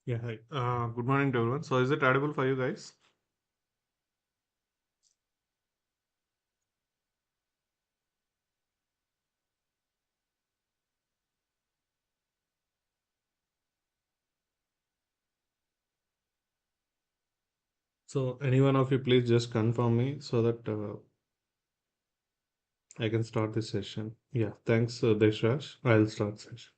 Yeah, hi. Good morning to everyone. So, is it audible for you guys? So, any one of you, please just confirm me so that I can start this session. Yeah, thanks, Deshraj. I'll start session.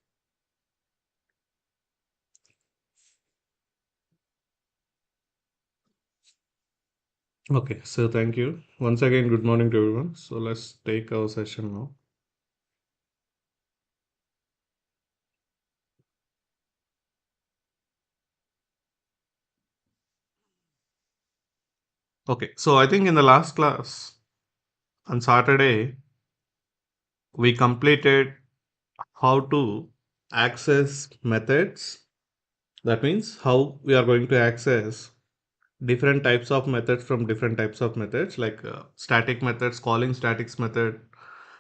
Okay, so thank you. Once again, good morning to everyone. So, let's take our session now. Okay, so I think in the last class on Saturday, we completed how to access methods. That means how we are going to access different types of methods from different types of methods like static methods, calling statics method,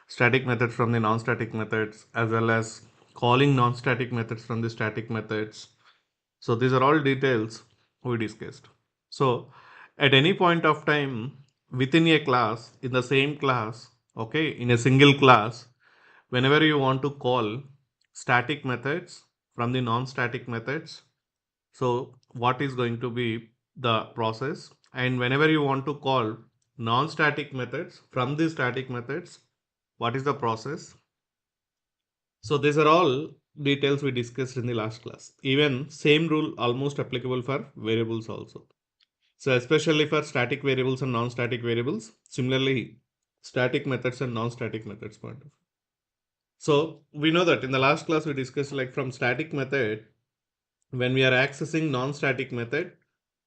static methods from the non-static methods, as well as calling non-static methods from the static methods. So these are all details we discussed. So at any point of time within a class, in the same class, okay, in a single class, whenever you want to call static methods from the non-static methods, so what is going to be the process? And whenever you want to call non-static methods from the static methods, what is the process? So these are all details we discussed in the last class. Even same rule almost applicable for variables also. So especially for static variables and non-static variables, similarly static methods and non-static methods point of view. So we know that in the last class we discussed like from static method, when we are accessing non-static method,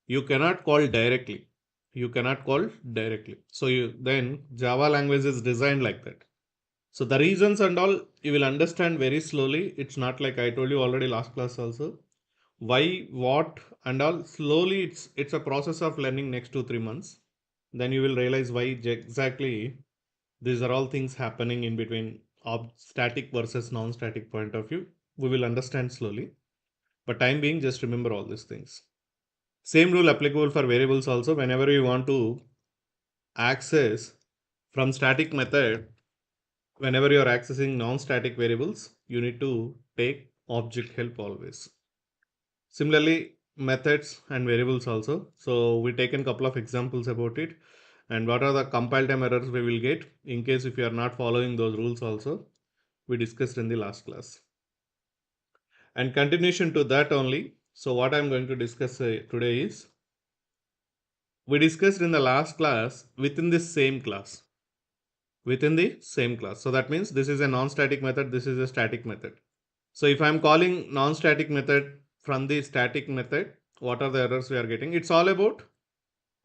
you cannot call directly. You cannot call directly. So you then Java language is designed like that. So the reasons and all you will understand very slowly. It's not like I told you already last class also. Why, what, and all slowly. It's a process of learning next 2 3 months. Then you will realize why exactly these are all things happening in between static versus non-static point of view. We will understand slowly. But time being, just remember all these things. Same rule applicable for variables also. Whenever you want to access from static method, whenever you are accessing non-static variables, you need to take object help always. Similarly, methods and variables also. So we taken couple of examples about it and what are the compile time errors we will get in case if you are not following those rules also. We discussed in the last class. And continuation to that only. So what I'm going to discuss today is we discussed in the last class within this same class. Within the same class. So that means this is a non-static method, this is a static method. So if I'm calling non-static method from the static method, what are the errors we are getting? It's all about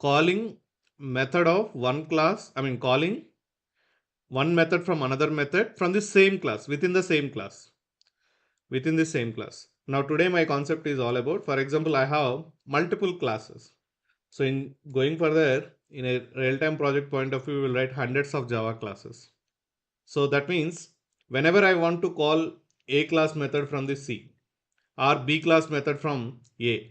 calling method of one class, calling one method from another method from the same class, within the same class, within the same class. Now today my concept is all about, for example, I have multiple classes. So in going further, in a real-time project point of view, we will write hundreds of Java classes. So that means whenever I want to call A class method from the C or B class method from A,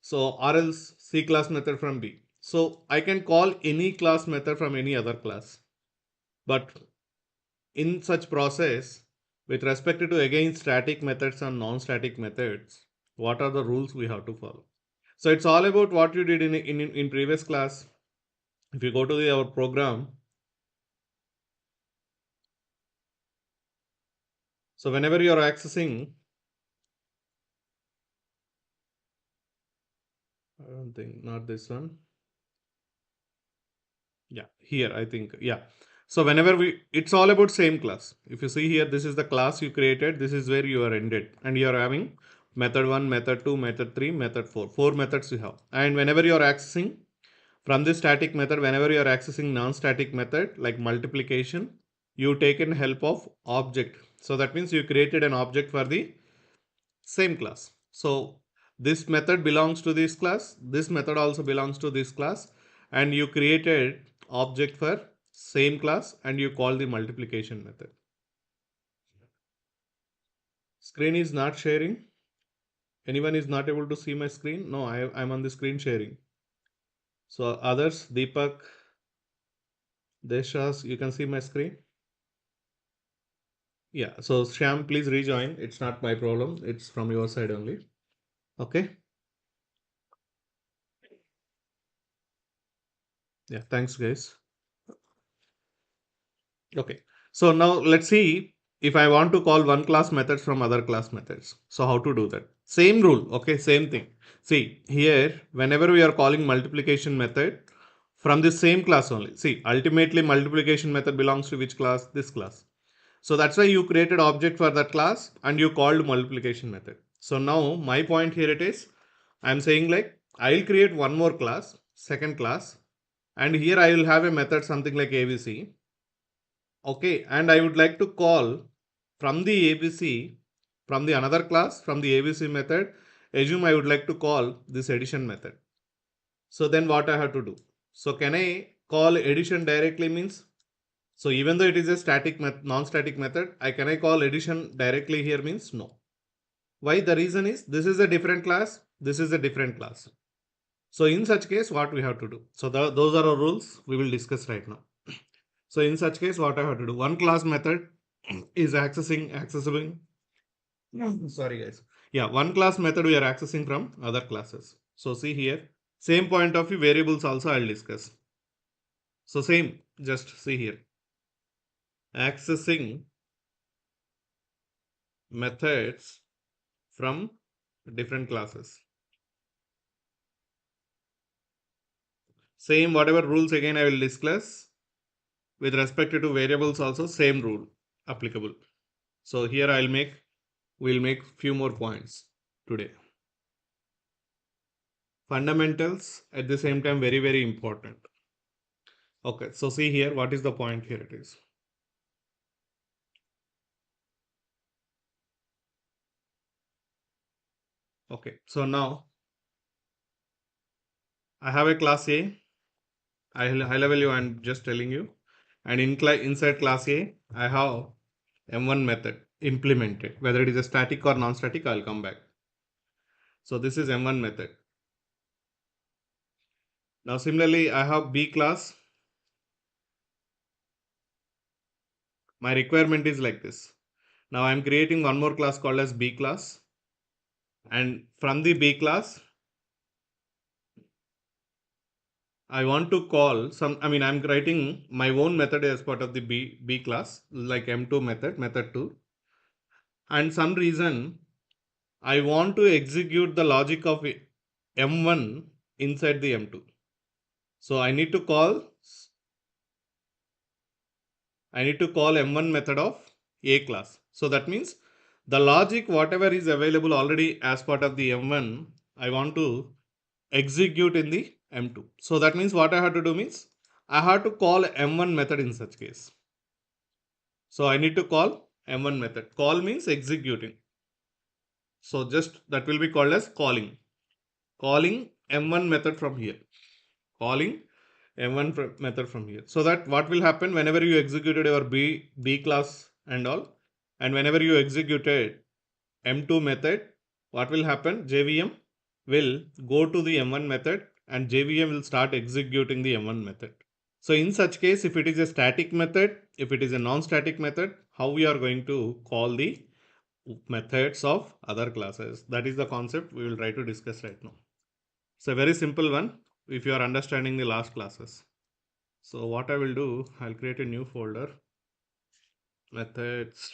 so or else C class method from B. So I can call any class method from any other class. But in such process, with respect to again static methods and non-static methods, what are the rules we have to follow? So it's all about what you did in previous class. If you go to our program, so whenever you are accessing, I don't think not this one. Yeah, here I think, yeah. So whenever it's all about same class. If you see here, this is the class you created. This is where you are ended, and you are having method one, method two, method three, method four. Four methods you have. And whenever you are accessing from this static method, whenever you are accessing non-static method like multiplication, you taken help of object. So that means you created an object for the same class. So this method belongs to this class, this method also belongs to this class, and you created object for same class and you call the multiplication method. Screen is not sharing. Anyone is not able to see my screen? No, I'm on the screen sharing. So others, Deepak, Deshas, you can see my screen? Yeah, so Shyam, please rejoin. It's not my problem. It's from your side only. Okay. Yeah, thanks guys. Okay. So now let's see if I want to call one class methods from other class methods. So how to do that? Same rule. Okay, same thing. See here, whenever we are calling multiplication method from the same class only. See, ultimately multiplication method belongs to which class? This class. So that's why you created object for that class and you called multiplication method. So now my point here it is, I'm saying like I'll create one more class, second class, and here I will have a method something like ABC. Okay, and I would like to call from the ABC, from the another class, from the ABC method, assume I would like to call this addition method. So then what I have to do? So can I call addition directly means? So even though it is a non-static method, can I call addition directly here means no. Why? The reason is this is a different class, this is a different class. So in such case, what we have to do? So those are our rules we will discuss right now. So in such case, what I have to do? One class method is accessible. Sorry guys. Yeah, one class method we are accessing from other classes. So see here, same point of view variables also I'll discuss. So same, just see here. Accessing methods from different classes. Same whatever rules again I will discuss with respect to variables also same rule applicable. So here we'll make few more points today. Fundamentals at the same time very important. Okay, so see here what is the point here it is. Okay, so now I have a class A. High level you I'm just telling you, and inside class A I have M1 method implemented. Whether it is a static or non-static, I'll come back. So this is M1 method. Now similarly, I have B class. My requirement is like this. Now I'm creating one more class called as B class. And from the B class, I want to call I'm writing my own method as part of the B class, like M2 method 2. And some reason I want to execute the logic of M1 inside the M2. So I need to call M1 method of A class. So that means the logic, whatever is available already as part of the M1, I want to execute in the M2. So that means what I have to do means I have to call M1 method in such case. So I need to call M1 method. Call means executing. So just that will be called as calling. Calling M1 method from here. Calling M1 method from here. So that what will happen whenever you executed your B class and all, and whenever you executed M2 method, what will happen? JVM will go to the M1 method and JVM will start executing the M1 method. So in such case, if it is a static method, if it is a non-static method, how we are going to call the methods of other classes? That is the concept we will try to discuss right now. It's a very simple one if you are understanding the last classes. So what I will do, I'll create a new folder, methods.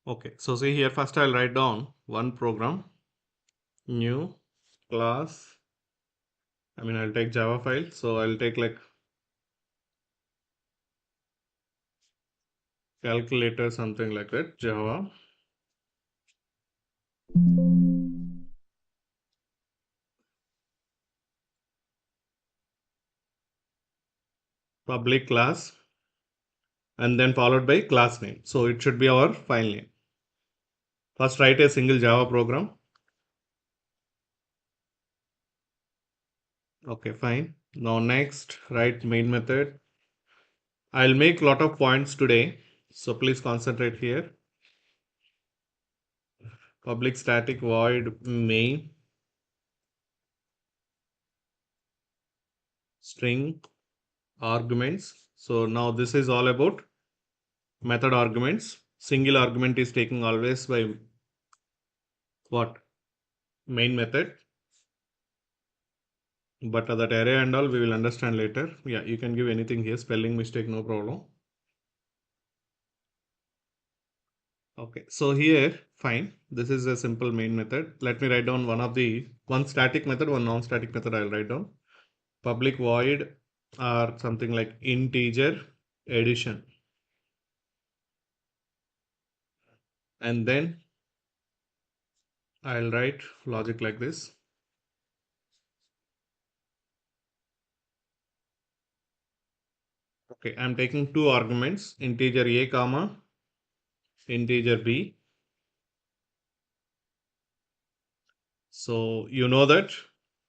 Okay, so see here, first I'll write down one program, new class. I'll take Java file. So I'll take like calculator, something like that, Java. Public class and then followed by class name. So it should be our file name. First write a single Java program. Okay, fine. Now next, write main method. I'll make lot of points today, so please concentrate here. Public static void main string arguments. So now this is all about method arguments. Single argument is taken always by what? Main method. But that array and all we will understand later. Yeah, you can give anything here. Spelling mistake, no problem. Okay, so here, fine. This is a simple main method. Let me write down one static method, one non-static method I'll write down. Public void or something like integer addition. And then I'll write logic like this. Okay, I'm taking two arguments, integer a comma integer b. So you know that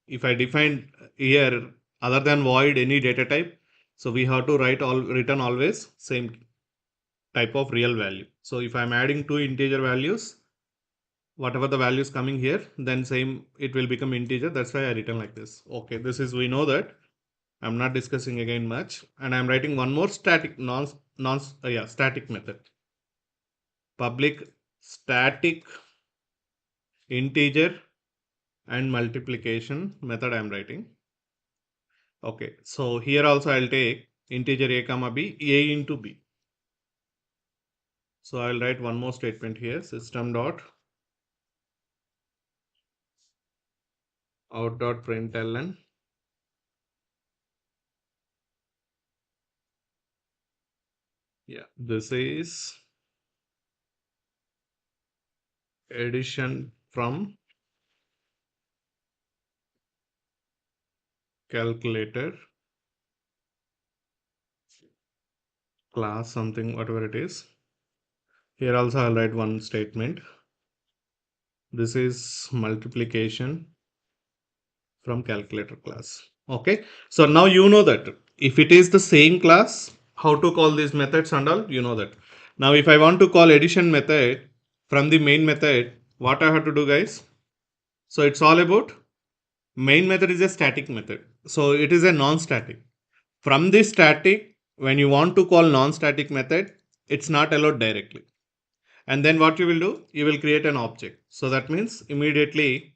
if I define here other than void any data type, so we have to return always same type of real value. So if I'm adding two integer values, whatever the values coming here, then same it will become integer. That's why I written like this. Okay, this is we know that. I'm not discussing again much, and I'm writing one more static static method. Public static integer and multiplication method I'm writing. Okay, so here also I'll take integer a comma b, a into b. So I'll write one more statement here, system dot out dot println. Yeah, this is addition from calculator class something whatever it is. Here also I'll write one statement. This is multiplication from calculator class. Okay, so now you know that if it is the same class, how to call these methods and all, you know that. Now if I want to call addition method from the main method, what I have to do, guys? So it's all about main method is a static method. So it is a non-static. From this static, when you want to call non-static method, it's not allowed directly. And then what you will do, you will create an object. So that means immediately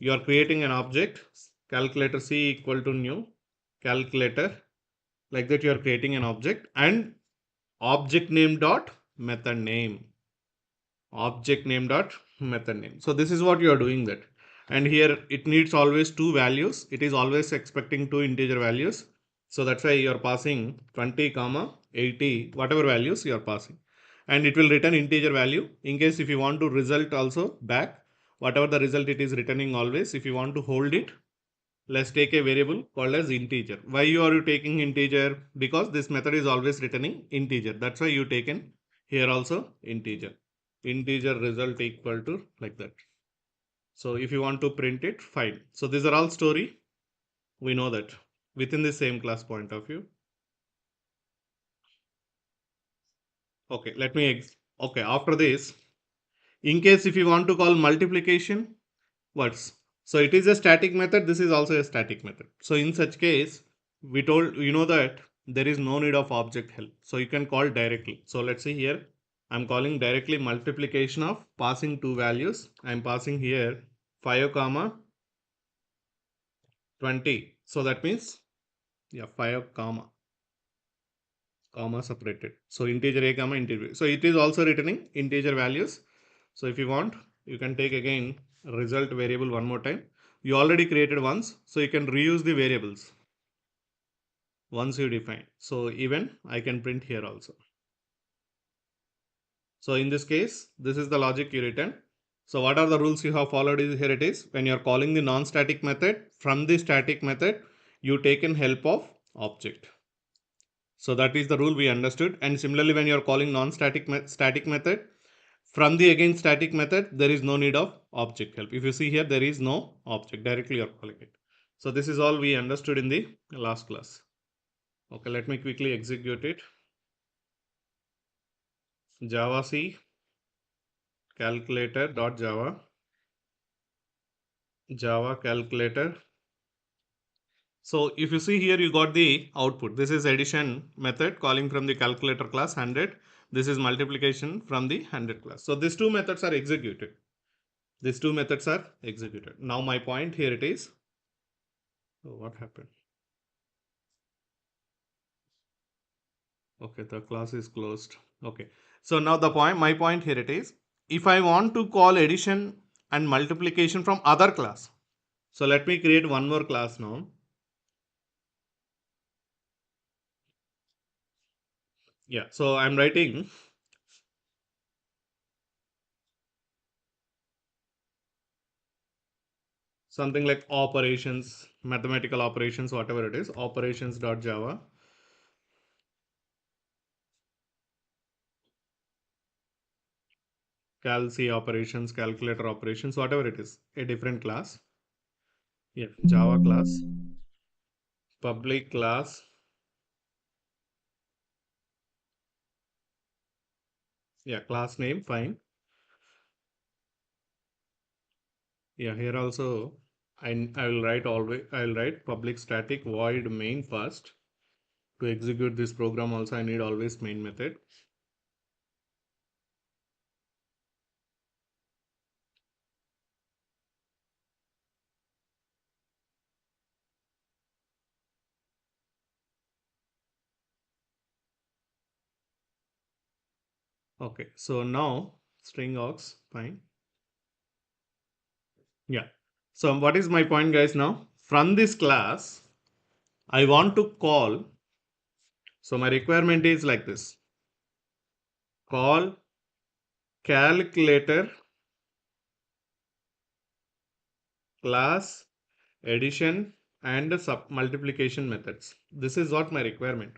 you are creating an object, calculator c equal to new calculator, like that you are creating an object, and object name dot method name, object name dot method name. So this is what you are doing that. And here it needs always two values. It is always expecting two integer values. So that's why you are passing 20 comma 80, whatever values you are passing, and it will return integer value. In case if you want to result also back, whatever the result it is returning always, if you want to hold it, let's take a variable called as integer. Why you are taking integer? Because this method is always returning integer. That's why you taken here also integer. Integer result equal to like that. So if you want to print it, fine. So these are all story. We know that within the same class point of view. Okay, okay, after this, in case if you want to call multiplication, what's so it is a static method, this is also a static method. So in such case, we told you know that there is no need of object help, so you can call directly. So let's see here, I'm calling directly multiplication of passing two values. I'm passing here 5 comma 20. So that means, yeah, 5 comma separated. So integer a comma integer. So it is also returning integer values. So if you want, you can take again result variable one more time. You already created once, so you can reuse the variables once you define. So even I can print here also. So in this case, this is the logic you written. So what are the rules you have followed is here it is. When you are calling the non-static method, from the static method, you take in help of object. So that is the rule we understood. And similarly, when you are calling non-static static method, from the again static method, there is no need of object help. If you see here, there is no object, directly you are calling it. So this is all we understood in the last class. Okay, let me quickly execute it. Java C calculator.java, Java calculator. So if you see here, you got the output. This is addition method calling from the calculator class 100. This is multiplication from the 100 class. So these two methods are executed. These two methods are executed. Now my point here it is. Oh, what happened? Okay, the class is closed. Okay. So now my point here it is. If I want to call addition and multiplication from other class. So let me create one more class now. Yeah. So I'm writing something like operations, mathematical operations, whatever it is, operations.java. Calc operations, calculator operations, whatever it is, a different class. Yeah, Java class, public class. Yeah, class name, fine. Yeah, here also I will write always, I will write public static void main first. To execute this program also I need always main method. Okay, so now string aux, fine. Yeah. So what is my point, guys? Now from this class, I want to call. So my requirement is like this: call calculator class addition and sub multiplication methods. This is what my requirement.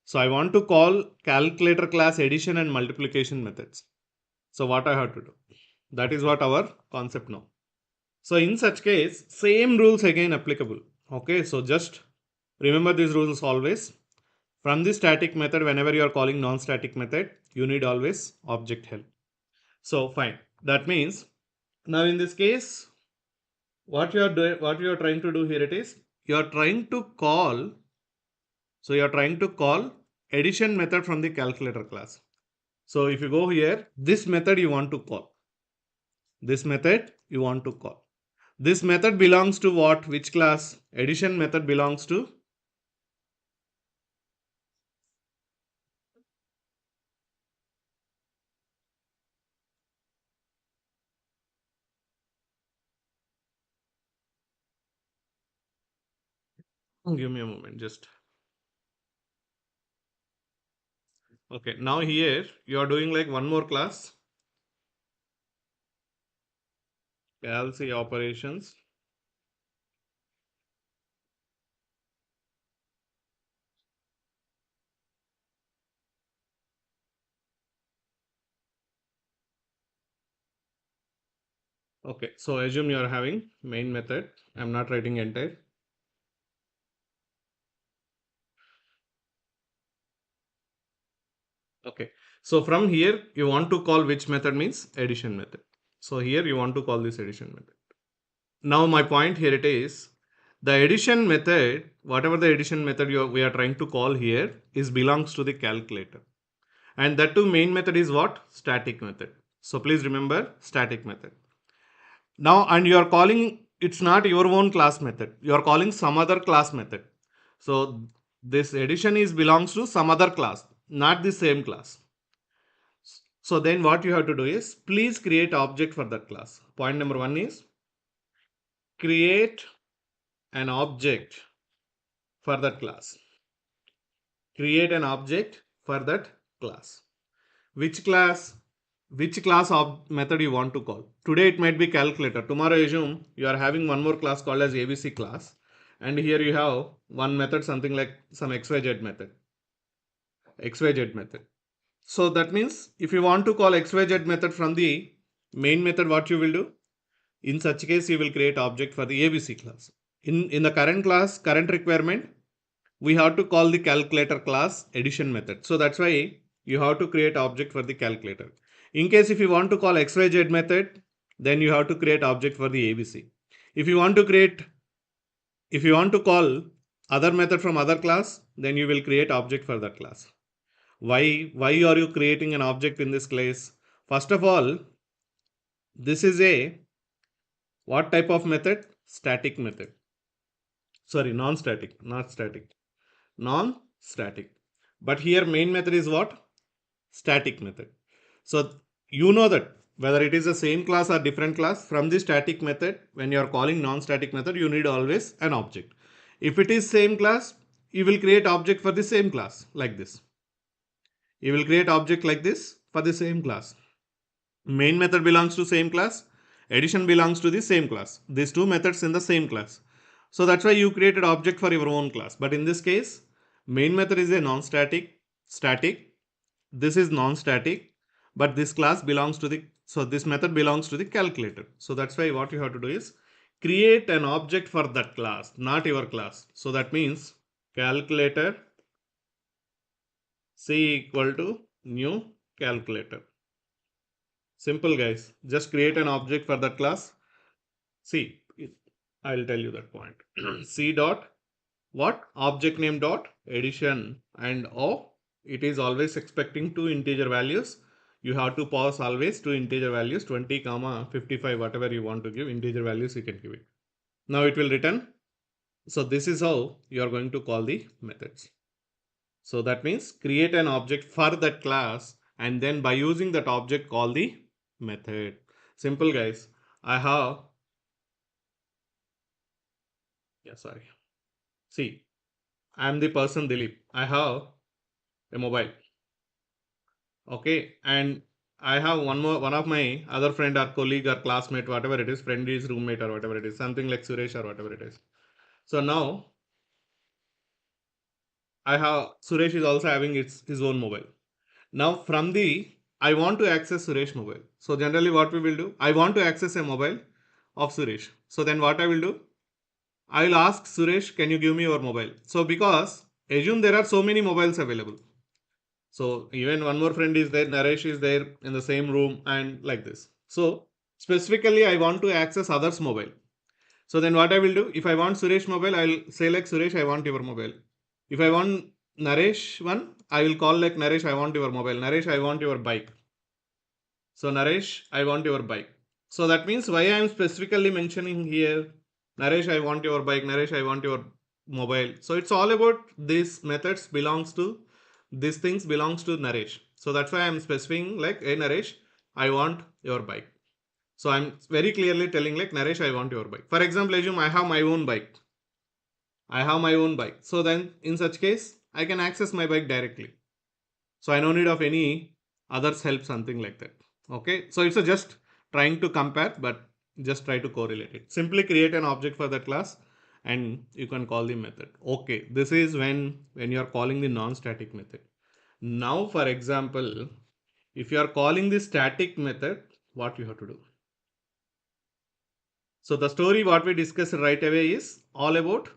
So I want to call calculator class addition and multiplication methods. So what I have to do? That is what our concept now. So in such case, same rules again applicable. Okay, so just remember these rules always. From the static method, whenever you are calling non-static method, you need always object help. So fine. That means now in this case, what you are doing, what you are trying to do here it is, you are trying to call. So you are trying to call addition method from the calculator class. So if you go here, this method you want to call. This method you want to call. This method belongs to what? Which class? Addition method belongs to. Give me a moment, just. Okay, now here you are doing like one more class. Calc operations. Okay, so assume you are having main method. I'm not writing entire. Okay, so from here you want to call which method means addition method. So here you want to call this addition method. Now my point here it is the addition method, whatever the addition method we are trying to call here is belongs to the calculator. And that too main method is what? Static method. So please remember static method. Now and you are calling it's not your own class method. You are calling some other class method. So this addition is belongs to some other class, not the same class. So then what you have to do is please create object for that class. Point number 1 is create an object for that class. Create an object for that class. Which class? Which class of method you want to call? Today it might be calculator. Tomorrow assume you are having one more class called as ABC class. And here you have one method, something like some XYZ method. XYZ method. So that means if you want to call XYZ method from the main method, what you will do? In such case, you will create object for the ABC class. In the current class, current requirement, we have to call the calculator class addition method. So that's why you have to create object for the calculator. In case if you want to call xyz method, then you have to create object for the abc. If you want to create, if you want to call other method from other class, then you will create object for that class. Why are you creating an object in this class? First of all, this is a what type of method? Static method. Sorry, non-static, not static. Non-static. But here main method is what? Static method. So you know that whether it is the same class or different class, from the static method, when you are calling non-static method, you need always an object. If it is same class, you will create object for the same class like this. You will create object like this for the same class. Main method belongs to same class. Addition belongs to the same class. These two methods in the same class. So that's why you created object for your own class. But in this case, main method is a non-static, static. This is non-static, but this class belongs to the, so this method belongs to the calculator. So that's why what you have to do is create an object for that class, not your class. So that means calculator C equal to new calculator. Simple guys, just create an object for that class. See, I'll tell you that point. C dot what? Object name dot addition, and O, it is always expecting two integer values. You have to pass always two integer values, 20 comma 55, whatever you want to give integer values you can give it. Now it will return. So this is how you are going to call the methods. So that means create an object for that class and then by using that object call the method. Simple guys. I have, yeah, sorry. See, I am the person Dilip. I have a mobile. Okay, and I have one of my other friend or colleague or classmate, whatever it is, friend is roommate or whatever it is, something like Suresh or whatever it is. So now I have Suresh is also having his own mobile. Now from the I want to access Suresh mobile. So generally what we will do, I want to access a mobile of Suresh. So then what I will do, I will ask Suresh, can you give me your mobile? So because assume there are so many mobiles available. So even one more friend is there, Naresh is there in the same room and like this. So specifically I want to access others mobile. So then what I will do, if I want Suresh mobile, I'll say like Suresh, I want your mobile. If I want Naresh one, I will call like Naresh, I want your mobile. Naresh, I want your bike. So Naresh, I want your bike. So that means why I am specifically mentioning here, Naresh, I want your bike. Naresh, I want your mobile. So it's all about these methods belongs to, these things belongs to Naresh. So that's why I'm specifying like, hey Naresh, I want your bike. So I'm very clearly telling like Naresh, I want your bike. For example, assume I have my own bike. I have my own bike. So then in such case, I can access my bike directly. So I no need of any others help, something like that. Okay. So it's a just trying to compare, but just try to correlate it. Simply create an object for that class and you can call the method. Okay. This is when you are calling the non-static method. Now, for example, if you are calling the static method, what you have to do? So the story what we discussed right away is all about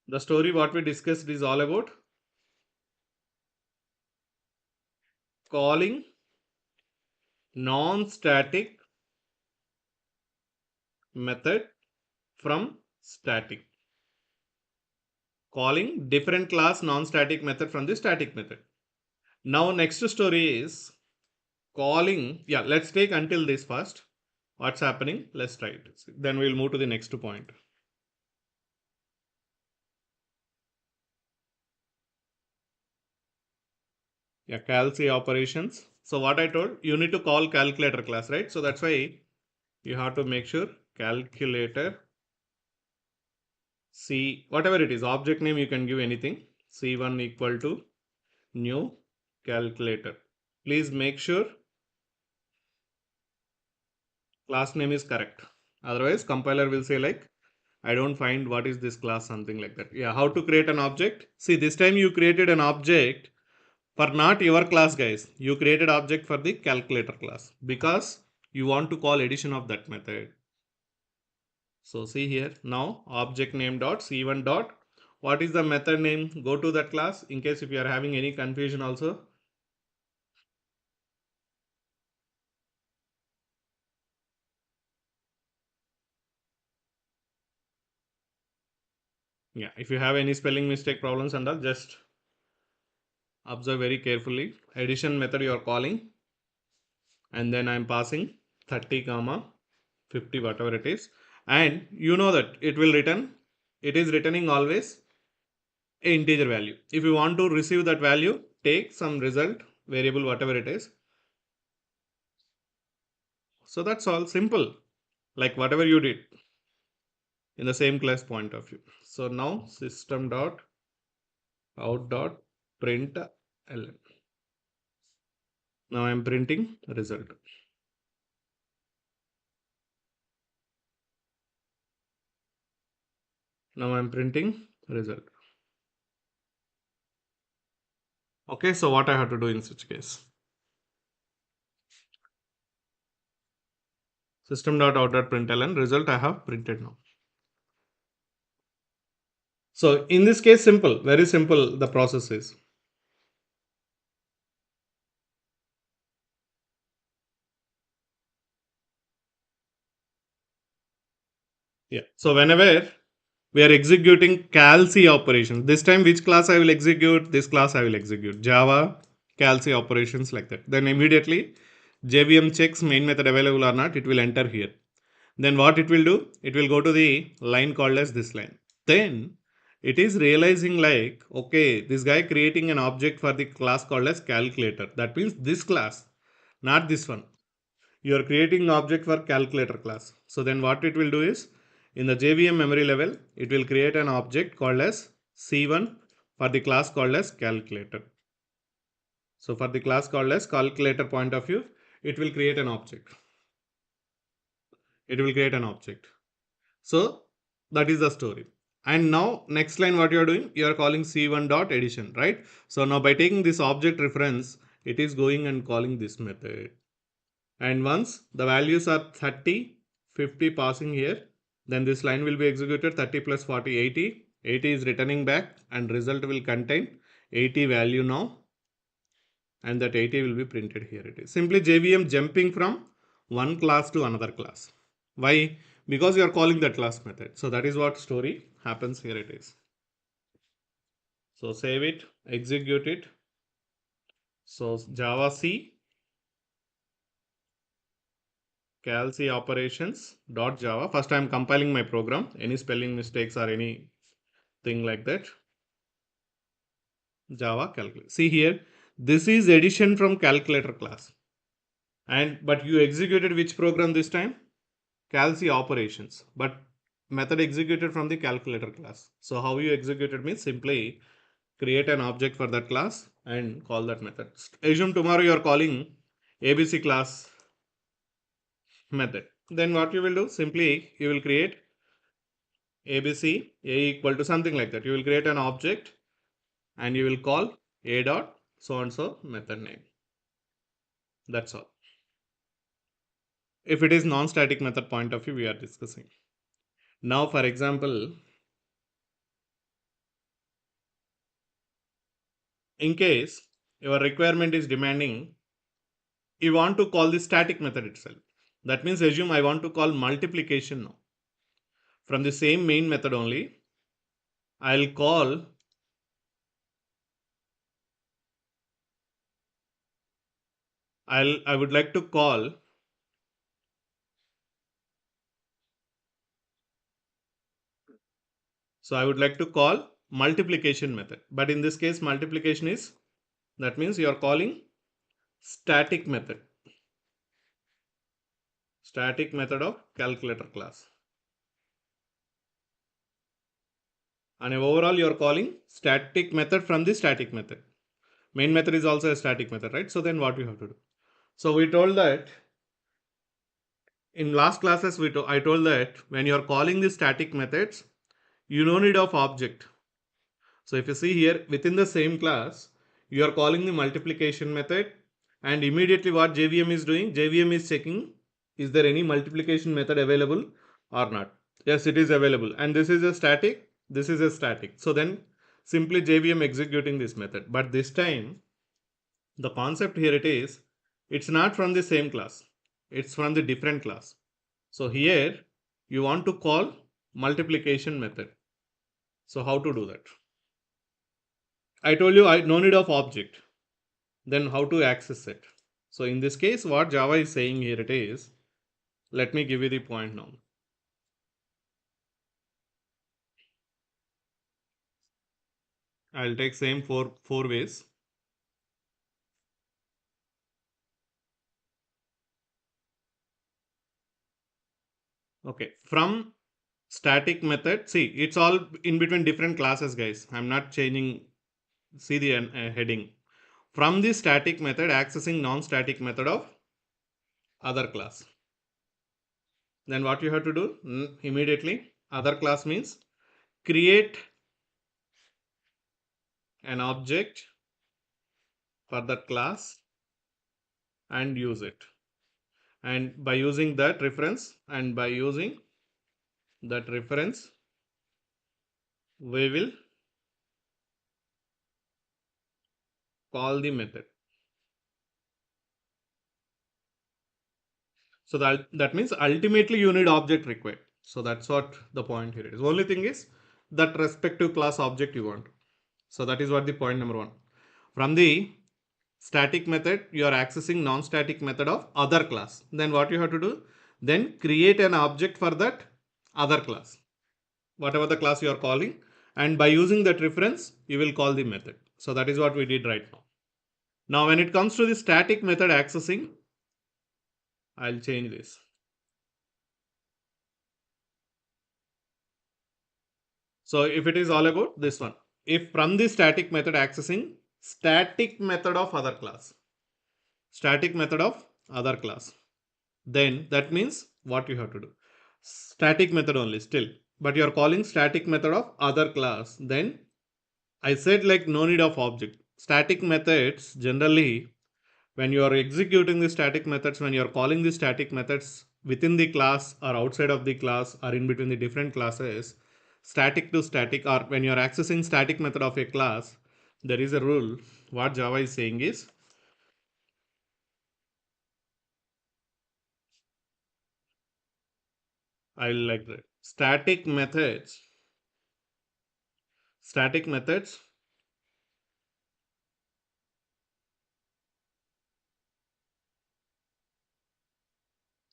the story what we discussed is all about calling non-static method from static. Calling different class non-static method from the static method. Now next story is calling, yeah, let's take until this first. What's happening? Let's try it. Then we'll move to the next point. Yeah, calc operations. So what I told, you need to call calculator class, right? So that's why you have to make sure calculator C, whatever it is, object name you can give anything. C1 equal to new calculator. Please make sure class name is correct. Otherwise, compiler will say like, I don't find what is this class, something like that. Yeah, how to create an object? See, this time you created an object for not your class, guys. You created object for the calculator class because you want to call addition of that method. So see here, now object name dot c1 dot, what is the method name? Go to that class in case if you are having any confusion also. Yeah, if you have any spelling mistake problems and all, just observe very carefully. Addition method you are calling, and then I am passing 30 comma 50 whatever it is, and you know that it will return, it is returning always a integer value. If you want to receive that value, take some result variable whatever it is. So that's all simple, like whatever you did in the same class point of view. So now system dot out dot print ln. Now I am printing result. Now I am printing result. Okay, so what I have to do in such case? System dot out dot println result I have printed now. So in this case, simple, very simple the process is. Yeah. So whenever we are executing calc operations, this time which class I will execute? This class I will execute. Java calc operations like that. Then immediately JVM checks main method available or not, it will enter here. Then what it will do? It will go to the line called as this line. Then it is realizing like, okay, this guy creating an object for the class called as calculator. That means this class, not this one. You are creating an object for calculator class. So then what it will do is, in the JVM memory level, it will create an object called as C1 for the class called as calculator. So for the class called as calculator point of view, it will create an object. It will create an object. So that is the story. And now next line what you are doing, you are calling C1 dot addition, right? So now by taking this object reference, it is going and calling this method. And once the values are 30, 50 passing here, then this line will be executed. 30 plus 40, 80. 80 is returning back and result will contain 80 value now, and that 80 will be printed here. It is simply JVM jumping from one class to another class. Why? Because you are calling that class method. So that is what story happens here. It is. So save it, execute it. So Java C calc operations dot Java. First I am compiling my program. Any spelling mistakes or anything like that. Java calculator. See here, this is addition from calculator class. And but you executed which program this time? Calc operations. But method executed from the calculator class. So how you executed means simply create an object for that class and call that method. Assume tomorrow you are calling ABC class method. Then what you will do? Simply you will create ABC A equal to something like that. You will create an object and you will call A dot so and so method name. That's all. If it is non-static method point of view, we are discussing. Now, for example, in case your requirement is demanding, you want to call the static method itself. That means assume I want to call multiplication now. From the same main method only, I'll call I would like to call so I would like to call multiplication method. But in this case, multiplication is that means you are calling static method. Static method of calculator class. And overall you are calling static method from the static method. Main method is also a static method, right? So then what we have to do? So we told that in last classes I told that when you are calling the static methods, you no need of object. So if you see here within the same class, you are calling the multiplication method, and immediately what JVM is doing? JVM is checking is there any multiplication method available or not. Yes, it is available. And this is a static. This is a static. So then simply JVM executing this method. But this time the concept here it is, it's not from the same class. It's from the different class. So here you want to call multiplication method. So how to do that? I told you I no need of object. Then how to access it? So in this case, what Java is saying here it is, let me give you the point now. I'll take same four ways. Okay, from static method, see it's all in between different classes, guys. I'm not changing. See the heading. From the static method accessing non-static method of other class. Then what you have to do immediately? Other class means create an object for that class and use it. And by using that reference we will call the method. So that means ultimately you need object required. So that's what the point here is. Only thing is that respective class object you want. So that is what the point number one. From the static method, you are accessing non-static method of other class. Then what you have to do? Then create an object for that other class, whatever the class you are calling. And by using that reference, you will call the method. So that is what we did right now. Now, when it comes to the static method accessing, I'll change this. So if it is all about this one, if from the static method accessing static method of other class, then that means what you have to do? Static method only still, but you are calling static method of other class. Then I said like no need of object. Static methods generally, when you are executing the static methods, when you are calling the static methods within the class or outside of the class or in between the different classes, static to static, or when you are accessing static method of a class, there is a rule. What Java is saying is, I will like that. Static methods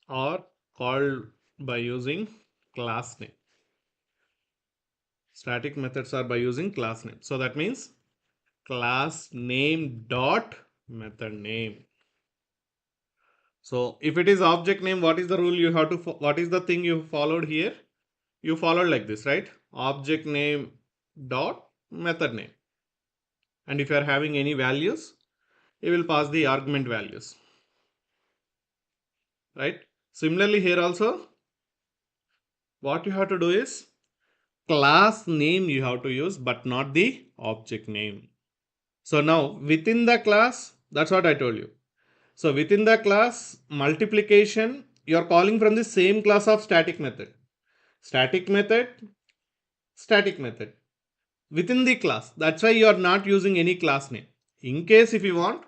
are called by using class name. Static methods are by using class name. So that means class name dot method name. So if it is object name, what is the rule you have to, what is the thing you followed here? You followed like this, right? Object name dot method name. And if you are having any values, you will pass the argument values, right? Similarly here also, what you have to do is class name you have to use, but not the object name. So now within the class, that's what I told you. So within the class multiplication, you are calling from the same class of static method. Static method, static method. Within the class. That's why you are not using any class name. In case if you want,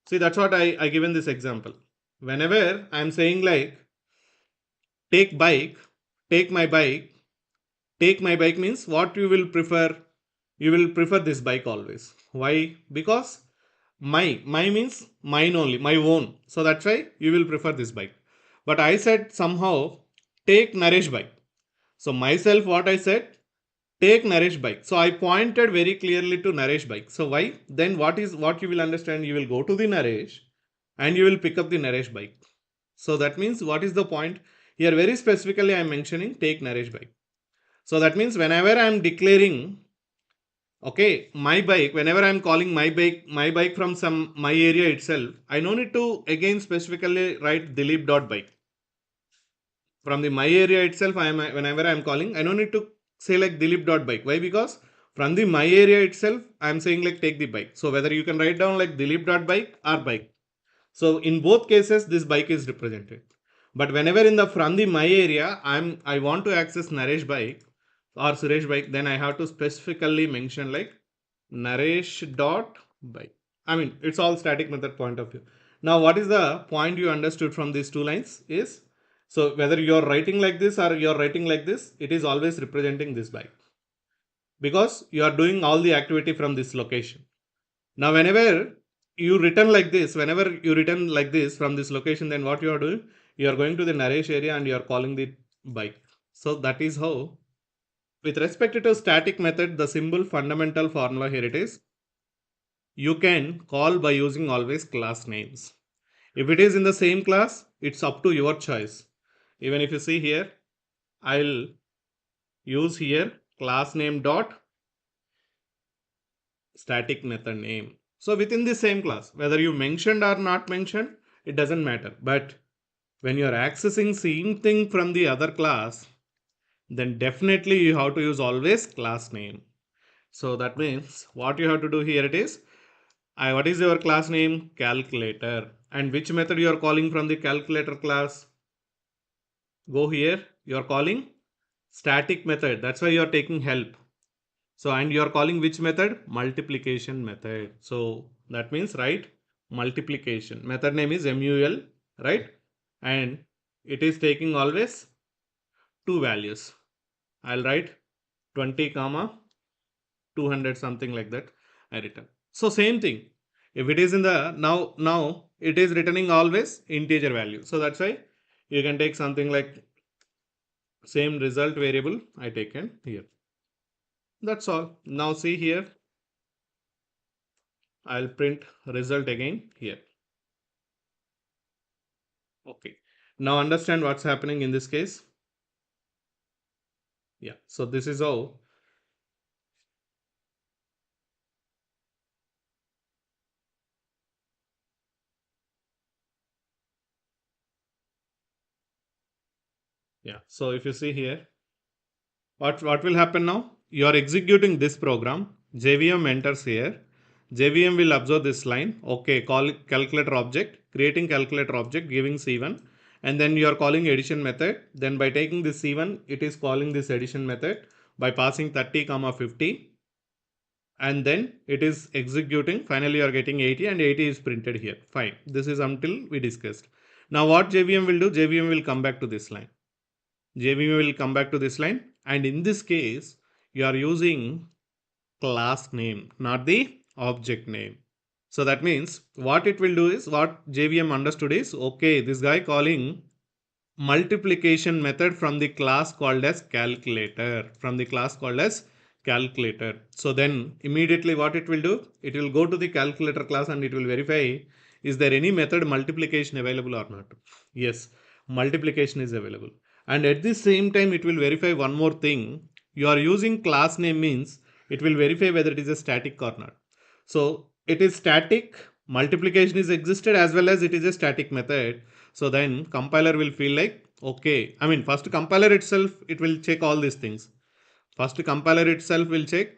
see that's what I given this example. Whenever I am saying like take bike, take my bike, take my bike means what you will prefer? You will prefer this bike always. Why? Because my means mine only, my own. So that's why you will prefer this bike. But I said somehow take Naresh bike. So myself what I said, take Naresh bike. So I pointed very clearly to Naresh bike. So why? Then what you will understand? You will go to the Naresh and you will pick up the Naresh bike. So that means what is the point? Here very specifically I am mentioning take Naresh bike. So that means whenever I am declaring, okay, my bike, whenever I am calling my bike from some my area itself, I no need to again specifically write Dilip.bike. From the my area itself, I am whenever I am calling, I don't need to say like Dilip.bike. Why? Because from the my area itself, I am saying like take the bike. So whether you can write down like Dilip.bike or bike. So in both cases, this bike is represented. But whenever in the from the my area, I want to access Naresh bike or Suresh bike, then I have to specifically mention like Naresh dot bike. I mean, it's all static method point of view. Now, what is the point you understood from these two lines is, so whether you're writing like this or you're writing like this, it is always representing this bike because you are doing all the activity from this location. Now, whenever you return like this from this location, then what you are doing, you are going to the Naresh area and you are calling the bike. So that is how, with respect to static method, the simple fundamental formula here it is, you can call by using always class names. If it is in the same class, it's up to your choice. Even if you see here, I'll use here class name dot static method name. So within the same class, whether you mentioned or not mentioned, it doesn't matter. But when you're accessing same thing from the other class, then definitely you have to use always class name. So that means what you have to do here it is, what is your class name? Calculator. And which method you are calling from the calculator class? Go here, you are calling static method. That's why you are taking help. So, and you are calling which method? Multiplication method. So that means, right, multiplication. Method name is MUL, right? And it is taking always two values. I'll write 20 comma 200 something like that. I return. So same thing. If it is in the now it is returning always integer value. So that's why you can take something like same result variable I taken here. That's all. Now see here, I'll print result again here. Okay. Now understand what's happening in this case. Yeah. So this is how. Yeah. So if you see here, what will happen now? You are executing this program. JVM enters here. JVM will observe this line. Okay. Call calculator object, creating calculator object, giving C1. And then you are calling addition method. Then by taking this C1, it is calling this addition method by passing 30 comma 50, and then it is executing. Finally you are getting 80 and 80 is printed here. Fine, this is until we discussed. Now what JVM will do, JVM will come back to this line. JVM will come back to this line, and in this case you are using class name, not the object name. So that means what it will do is, what JVM understood is, okay, this guy calling multiplication method from the class called as calculator. So then immediately what it will do, it will go to the calculator class and it will verify, is there any method multiplication available or not. Yes, multiplication is available. And at the same time it will verify one more thing, you are using class name means it will verify whether it is a static or not. So it is static, multiplication is existed as well as it is a static method. So then compiler will feel like, okay, I mean, first compiler itself, it will check all these things. First compiler itself will check,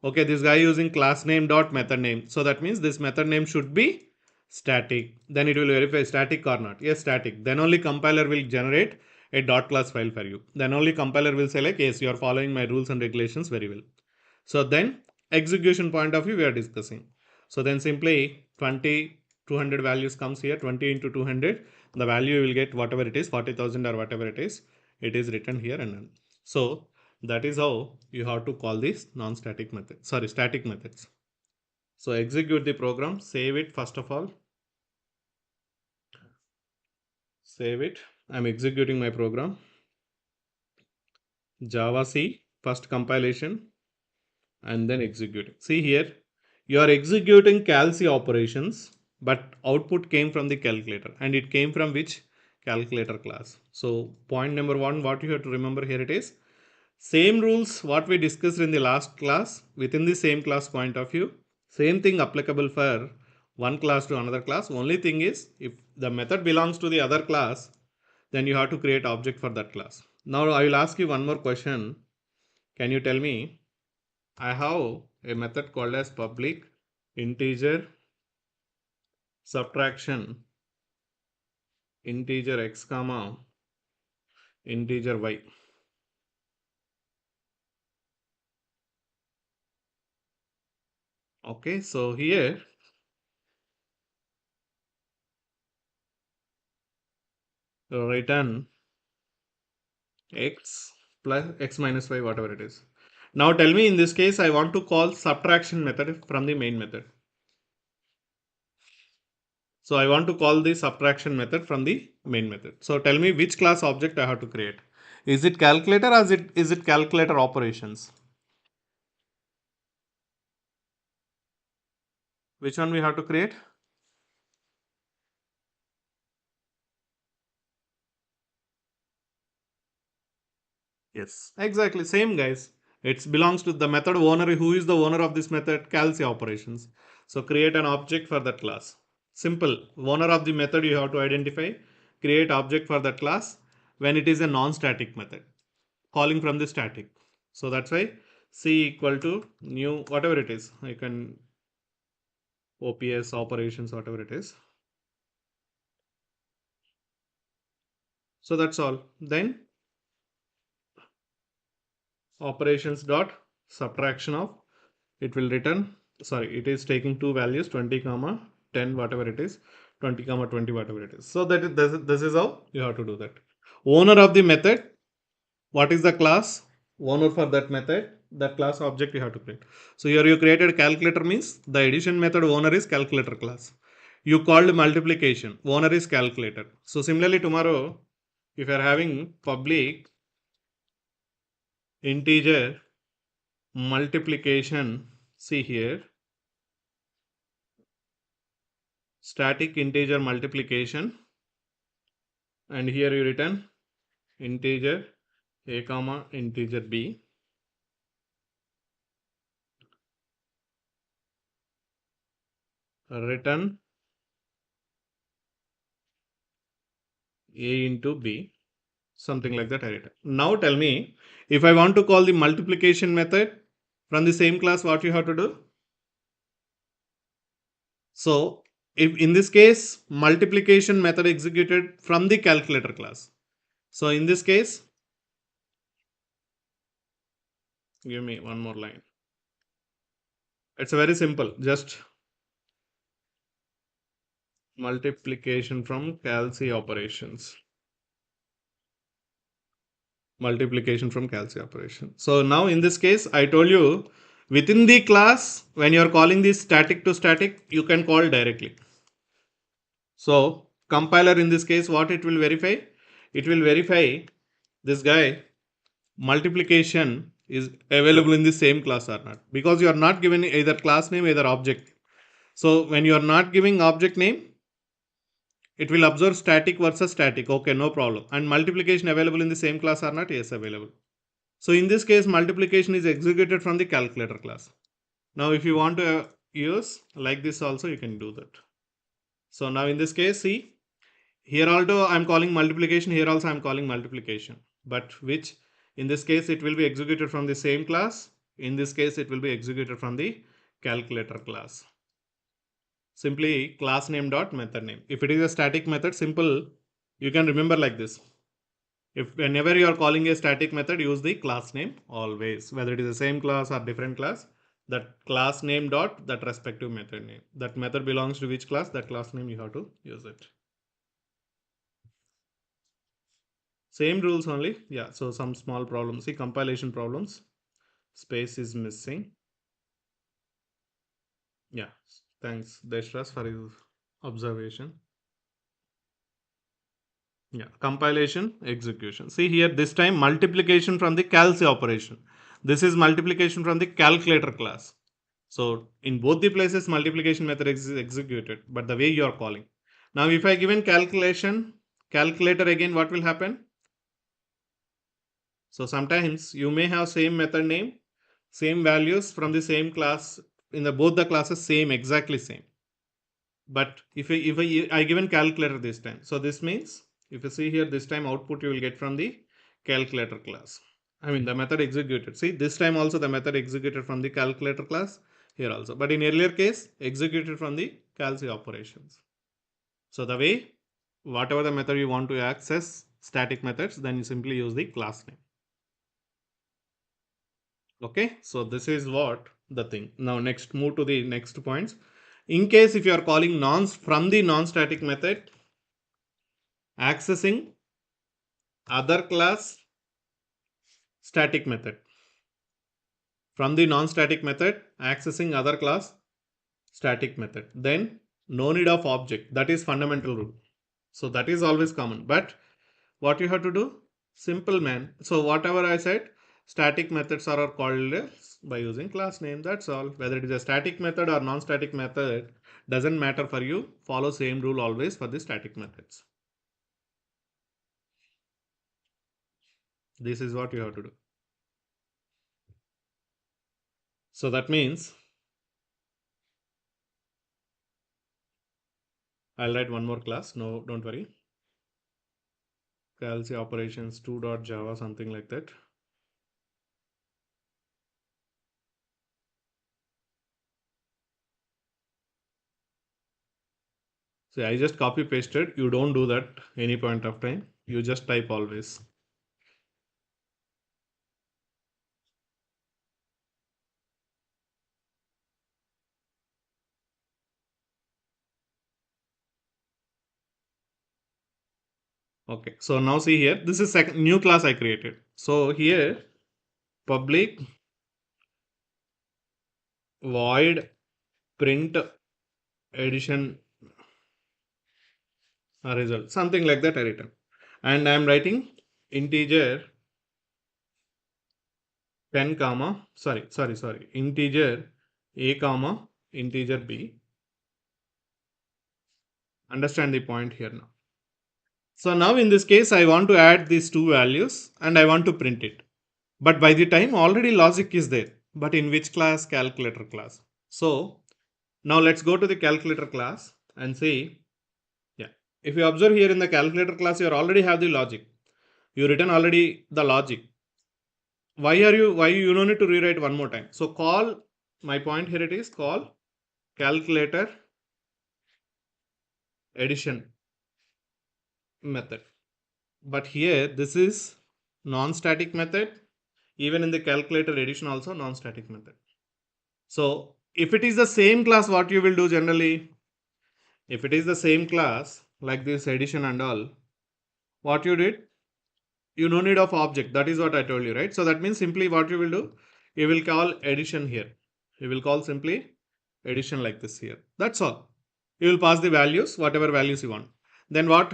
okay, this guy using class name dot method name. So that means this method name should be static. Then it will verify static or not. Yes, static. Then only compiler will generate a dot class file for you. Then only compiler will say like, yes, you are following my rules and regulations very well. So then execution point of view we are discussing. So then simply 20, 200 values comes here, 20 into 200, the value you will get whatever it is, 40,000 or whatever it is written here and then. So that is how you have to call these non-static methods, sorry, static methods. So execute the program, save it first of all, save it. I'm executing my program. Java C, first compilation, and then executing. See here, you are executing calc operations, but output came from the calculator, and it came from which calculator class. So point number one, what you have to remember here, it is same rules what we discussed in the last class within the same class point of view. Same thing applicable for one class to another class. Only thing is, if the method belongs to the other class, then you have to create object for that class. Now I will ask you one more question. Can you tell me, I have a method called as public integer subtraction integer x comma integer y. Okay, so here return x plus x minus y, whatever it is. Now tell me, in this case I want to call subtraction method from the main method. So I want to call the subtraction method from the main method. So tell me which class object I have to create. Is it calculator or is it calculator operations? Which one we have to create? Yes, exactly. Same guys. It belongs to the method owner. Who is the owner of this method? Calc operations. So create an object for that class. Simple. Owner of the method you have to identify. Create object for that class when it is a non-static method. Calling from the static. So that's why C equal to new whatever it is. I can OPS operations, whatever it is. So that's all. Then operations dot subtraction of, it will return, sorry, it is taking two values 20 comma 10 whatever it is, 20 comma 20 whatever it is. So this is how you have to do that. Owner of the method, what is the class owner for that method, that class object you have to create. So here you created calculator means the addition method owner is calculator class. You called multiplication, owner is calculator. So similarly tomorrow if you are having public integer multiplication, see here static integer multiplication, and here you return integer a comma integer b, return a into b, something like that I written. Now tell me, if I want to call the multiplication method from the same class, what you have to do? So if in this case multiplication method executed from the calculator class, so in this case give me one more line. It's very simple, just multiplication from calc operations, multiplication from calc operation. So now in this case I told you within the class when you are calling this static to static you can call directly. So compiler in this case what it will verify, it will verify this guy multiplication is available in the same class or not, because you are not given either class name either object. So when you are not giving object name, it will observe static versus static. Okay, no problem. And multiplication available in the same class or not? Yes, available. So in this case, multiplication is executed from the calculator class. Now, if you want to use like this also, you can do that. So now in this case, see, here also I'm calling multiplication, here also I'm calling multiplication. But which, in this case, it will be executed from the same class. In this case, it will be executed from the calculator class. Simply class name dot method name. If it is a static method, simple, you can remember like this. If whenever you are calling a static method, use the class name always, whether it is the same class or different class. That class name dot that respective method name. That method belongs to which class, that class name you have to use it. Same rules only. Yeah, so some small problems. See, compilation problems. Space is missing. Yeah, thanks Deshras for his observation. Yeah, compilation, execution. See here, this time multiplication from the calc operation. This is multiplication from the calculator class. So in both the places, multiplication method is executed, but the way you are calling. Now, if I given calculation, calculator again, what will happen? So sometimes you may have same method name, same values from the same class in the both the classes, same, exactly same. But if I given calculator this time, so this means if you see here this time output you will get from the calculator class. I mean the method executed. See this time also the method executed from the calculator class here also. But in earlier case executed from the calc operations. So the way whatever the method you want to access static methods, then you simply use the class name. Okay, so this is what the thing. Now next, move to the next points. In case if you are calling nonce from the non-static method, accessing other class static method. From the non-static method, accessing other class static method. Then no need of object. That is fundamental rule. So that is always common. But what you have to do? Simple man. So whatever I said, static methods are called by using class name. That's all. Whether it is a static method or non-static method doesn't matter for you. Follow same rule always for the static methods. This is what you have to do. So that means I'll write one more class. No, don't worry. Calc operations 2.java, something like that. So I just copy pasted. You don't do that any point of time. You just type always. Okay. So now see here. This is second new class I created. So here public void print addition result, something like that I written, and I am writing integer 10 comma sorry integer a comma integer b. Understand the point here now. So now in this case I want to add these two values and I want to print it, but by the time already logic is there, but in which class? Calculator class. So now let's go to the calculator class and see. Yeah, if you observe here in the calculator class, you already have the logic. You written already the logic. Why you don't need to rewrite one more time? So call, my point here, it is call calculator addition method. But here this is non-static method. Even in the calculator addition also non-static method. So if it is the same class, what you will do generally? If it is the same class like this addition and all, what you did? You no need of object. That is what I told you, right? So that means simply what you will do? You will call addition here. You will call simply addition like this here. That's all. You will pass the values, whatever values you want. Then what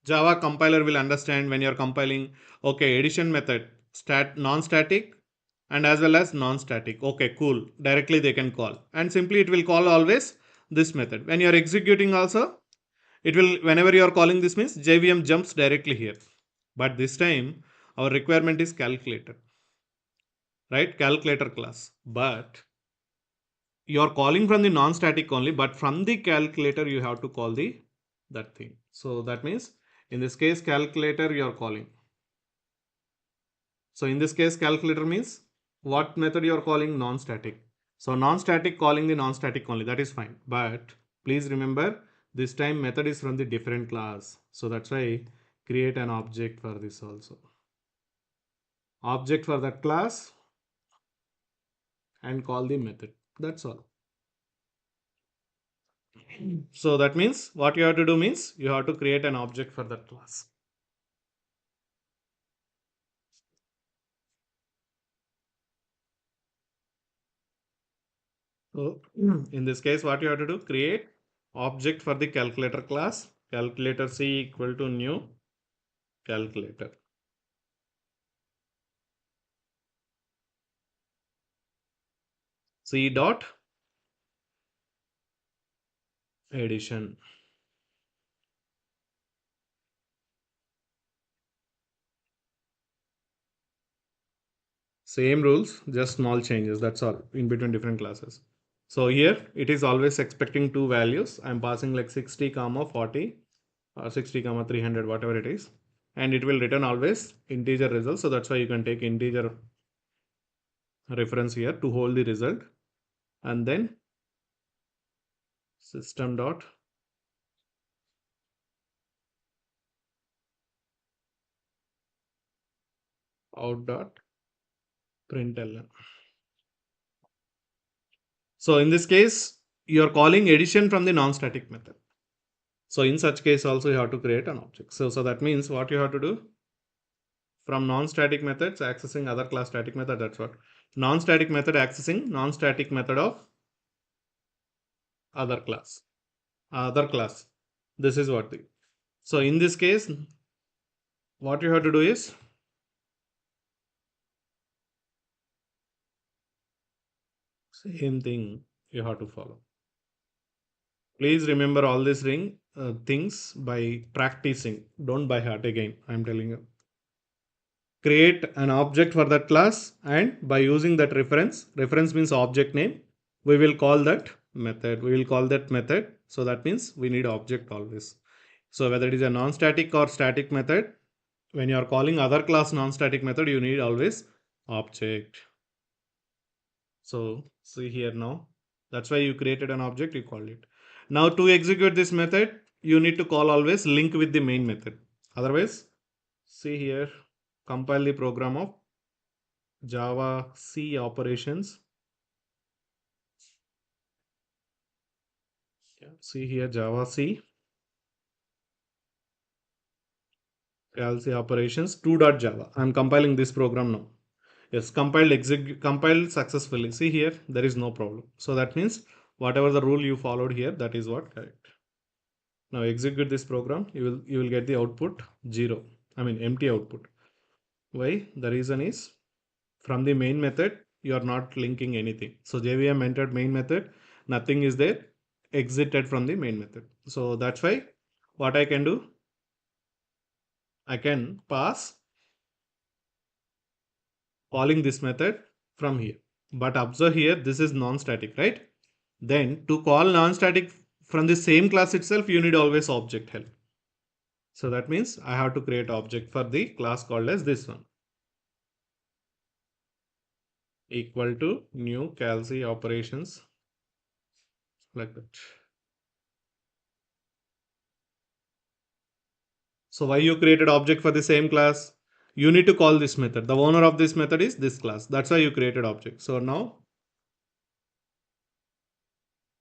Java compiler will understand when you are compiling? Okay, addition method, non-static and as well as non-static. Okay, cool. Directly they can call. And simply it will call always this method. When you are executing also, it will, whenever you are calling this means JVM jumps directly here. But this time our requirement is calculator, right? Calculator class. But you are calling from the non-static only, but from the calculator you have to call the that thing. So that means in this case calculator you are calling. So in this case calculator means what method you are calling? Non-static. So non-static calling the non-static only, that is fine. But please remember this time method is from the different class. So that's why create an object for this also. Object for that class and call the method. That's all. So that means what you have to do means you have to create an object for that class. So in this case, what you have to do? Create object for the calculator class. Calculator C equal to new calculator. C dot addition. Same rules, just small changes. That's all in between different classes. So here it is always expecting two values. I'm passing like 60 comma 40 or 60 comma 300, whatever it is, and it will return always integer result. So that's why you can take integer reference here to hold the result, and then system dot out dot println. So in this case, you are calling addition from the non-static method. So in such case also you have to create an object. So that means what you have to do from non-static methods accessing other class static method. That's what non-static method accessing non-static method of other class. Other class. This is what the. So in this case, what you have to do is same thing you have to follow. Please remember all these things by practicing. Don't by heart again. I'm telling you. Create an object for that class, and by using that reference means object name, we will call that method. So that means we need object always. So whether it is a non-static or static method, when you are calling other class non-static method, you need always object. So see here now, that's why you created an object, you called it. Now to execute this method, you need to call always link with the main method. Otherwise, see here, compile the program of Java C operations. Yeah, see here Java C operations 2.java. I'm compiling this program now. Yes, compiled successfully. See here, there is no problem. So that means whatever the rule you followed here, that is what correct. Now execute this program. You will get the output 0. I mean empty output. Why? The reason is from the main method you are not linking anything. So JVM entered main method, nothing is there, exited from the main method. So that's why what I can do, I can pass calling this method from here. But observe here, this is non-static, right? Then to call non-static from the same class itself, you need always object help. So that means I have to create object for the class called as this one. Equal to new calc operations like that. So why you created object for the same class? You need to call this method. The owner of this method is this class. That's why you created object. So now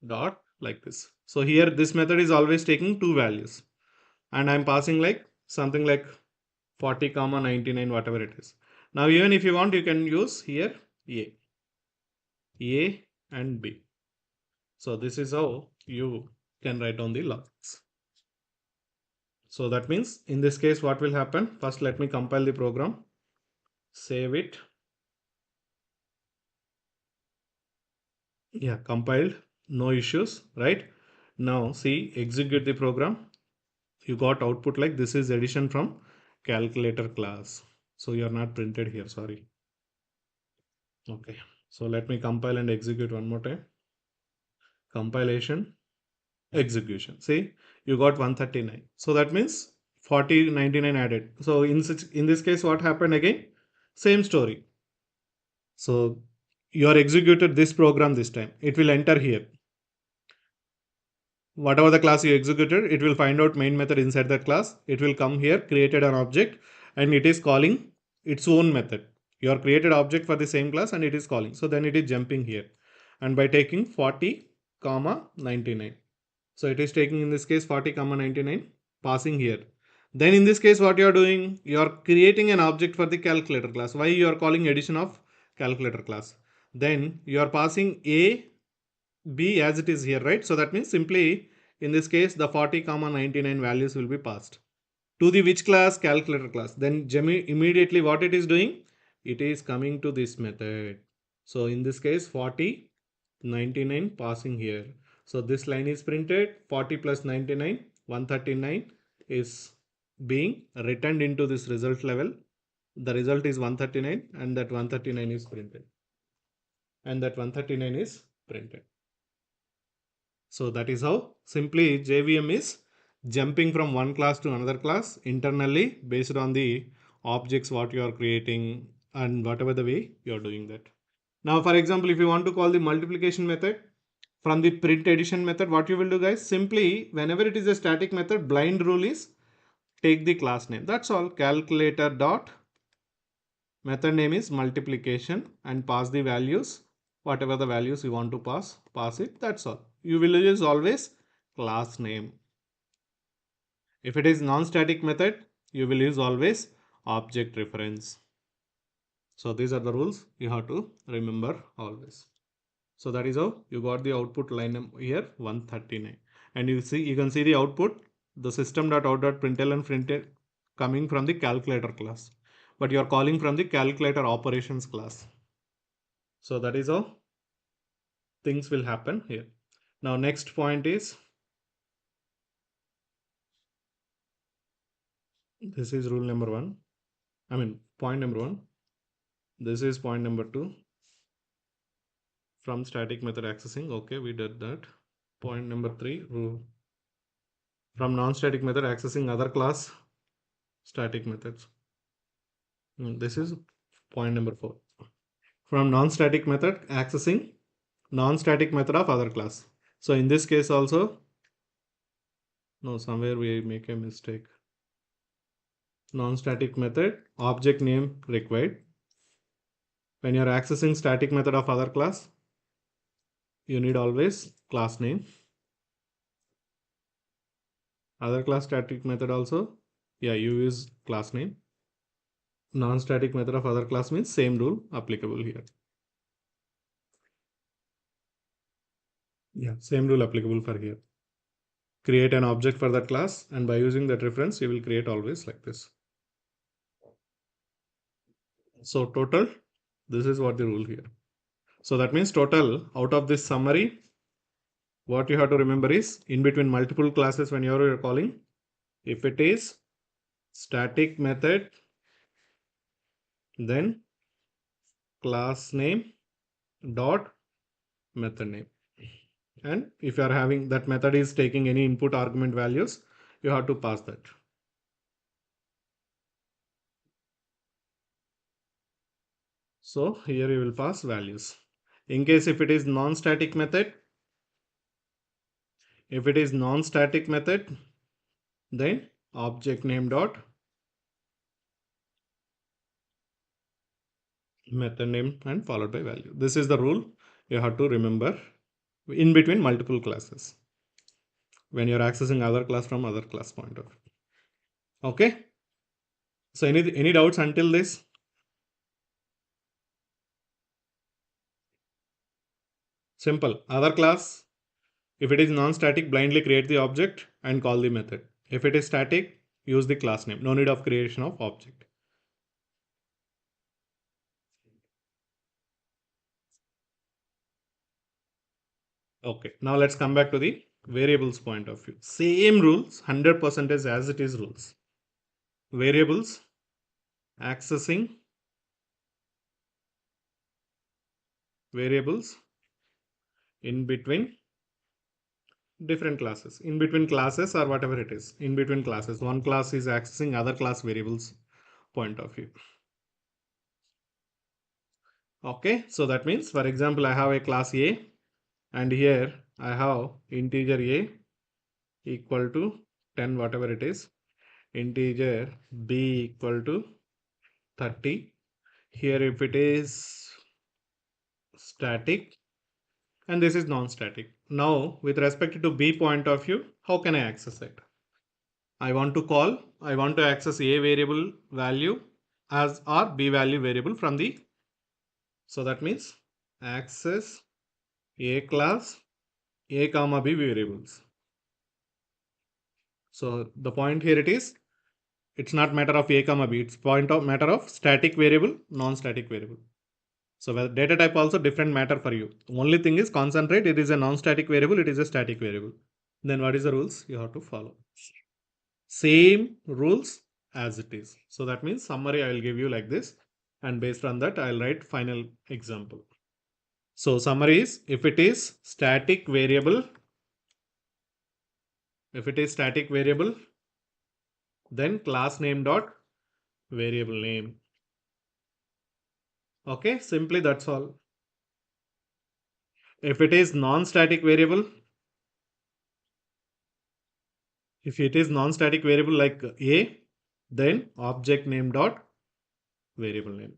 dot like this. So here this method is always taking two values, and I'm passing like something like 40 comma 99 whatever it is. Now even if you want, you can use here A and B. So this is how you can write down the logics. So that means in this case what will happen? First let me compile the program, save it. Yeah, compiled, no issues, right? Now see, execute the program. You got output like this is addition from calculator class. So you are not printed here, sorry. Okay, so let me compile and execute one more time. Compilation, execution. See, you got 139. So that means 40, 99 added. So in this case, what happened again? Same story. So you are executed this program this time. It will enter here. Whatever the class you executed, it will find out main method inside that class. It will come here, created an object, and it is calling its own method. Your created object for the same class and it is calling. So then it is jumping here. And by taking 40 comma 99. So it is taking in this case 40 comma 99, passing here. Then in this case, what you are doing, you are creating an object for the calculator class. Why you are calling addition of calculator class? Then you are passing A B as it is here, right? So that means simply in this case the 40 comma 99 values will be passed to the which class? Calculator class. Then immediately what it is doing, it is coming to this method. So in this case 40 99 passing here. So this line is printed, 40 plus 99 139 is being returned into this result level. The result is 139 and that 139 is printed, and that 139 is printed. So that is how simply JVM is jumping from one class to another class internally based on the objects what you are creating and whatever the way you are doing that. Now for example, if you want to call the multiplication method from the print addition method, what you will do guys, simply whenever it is a static method, blind rule is take the class name. That's all. Calculator dot Method name is multiplication and pass the values. Whatever the values you want to pass it. That's all. You will use always class name. If it is non-static method, you will use always object reference. So these are the rules you have to remember always. So that is how you got the output line here 139. And you can see the output, the system.out.println printed coming from the calculator class. But you are calling from the calculator operations class. So that is how things will happen here. Now next point is, this is rule number 1. I mean point number 1. This is point number 2. From static method accessing. Okay, we did that. Point number 3. From non-static method accessing other class static methods. This is point number 4. From non-static method accessing non-static method of other class. So in this case also, no, somewhere we make a mistake. Non-static method object name required. When you're accessing static method of other class, you need always class name. Other class static method also, yeah, you use class name. Non-static method of other class means same rule applicable here. Yeah, same rule applicable for here. Create an object for that class, and by using that reference, you will create always like this. So total, this is what the rule here. So that means total out of this summary, what you have to remember is in between multiple classes when you're calling, if it is static method, then class name dot method name. And if you are having that method is taking any input argument values, you have to pass that. So here you will pass values. In case if it is non-static method, then object name dot method name and followed by value. This is the rule you have to remember in between multiple classes when you're accessing other class from other class point of view. Okay. So any doubts until this? Simple. Other class, if it is non-static, blindly create the object and call the method. If it is static, use the class name. No need of creation of object. Okay, now let's come back to the variables point of view. Same rules, 100% as it is rules. Variables, accessing variables in between different classes. In between classes or whatever it is. In between classes. One class is accessing other class variables point of view. Okay, so that means, for example, I have a class A and here I have integer A equal to 10, whatever it is, integer B equal to 30. Here if it is static and this is non-static. Now with respect to B point of view, how can I access it? I want to access A variable value as or B value variable from the, so that means access A class A comma B variables. So the point here it's not matter of A comma B, it's matter of static variable, non-static variable. So where data type also different matter for you. Only thing is concentrate, it is a non-static variable, it is a static variable. Then what is the rules you have to follow? Same rules as it is. So that means summary I will give you like this, and based on that I'll write final example. So summary is, if it is static variable, then class name dot variable name. Okay, simply that's all. If it is non-static variable, if it is non-static variable like A, then object name dot variable name.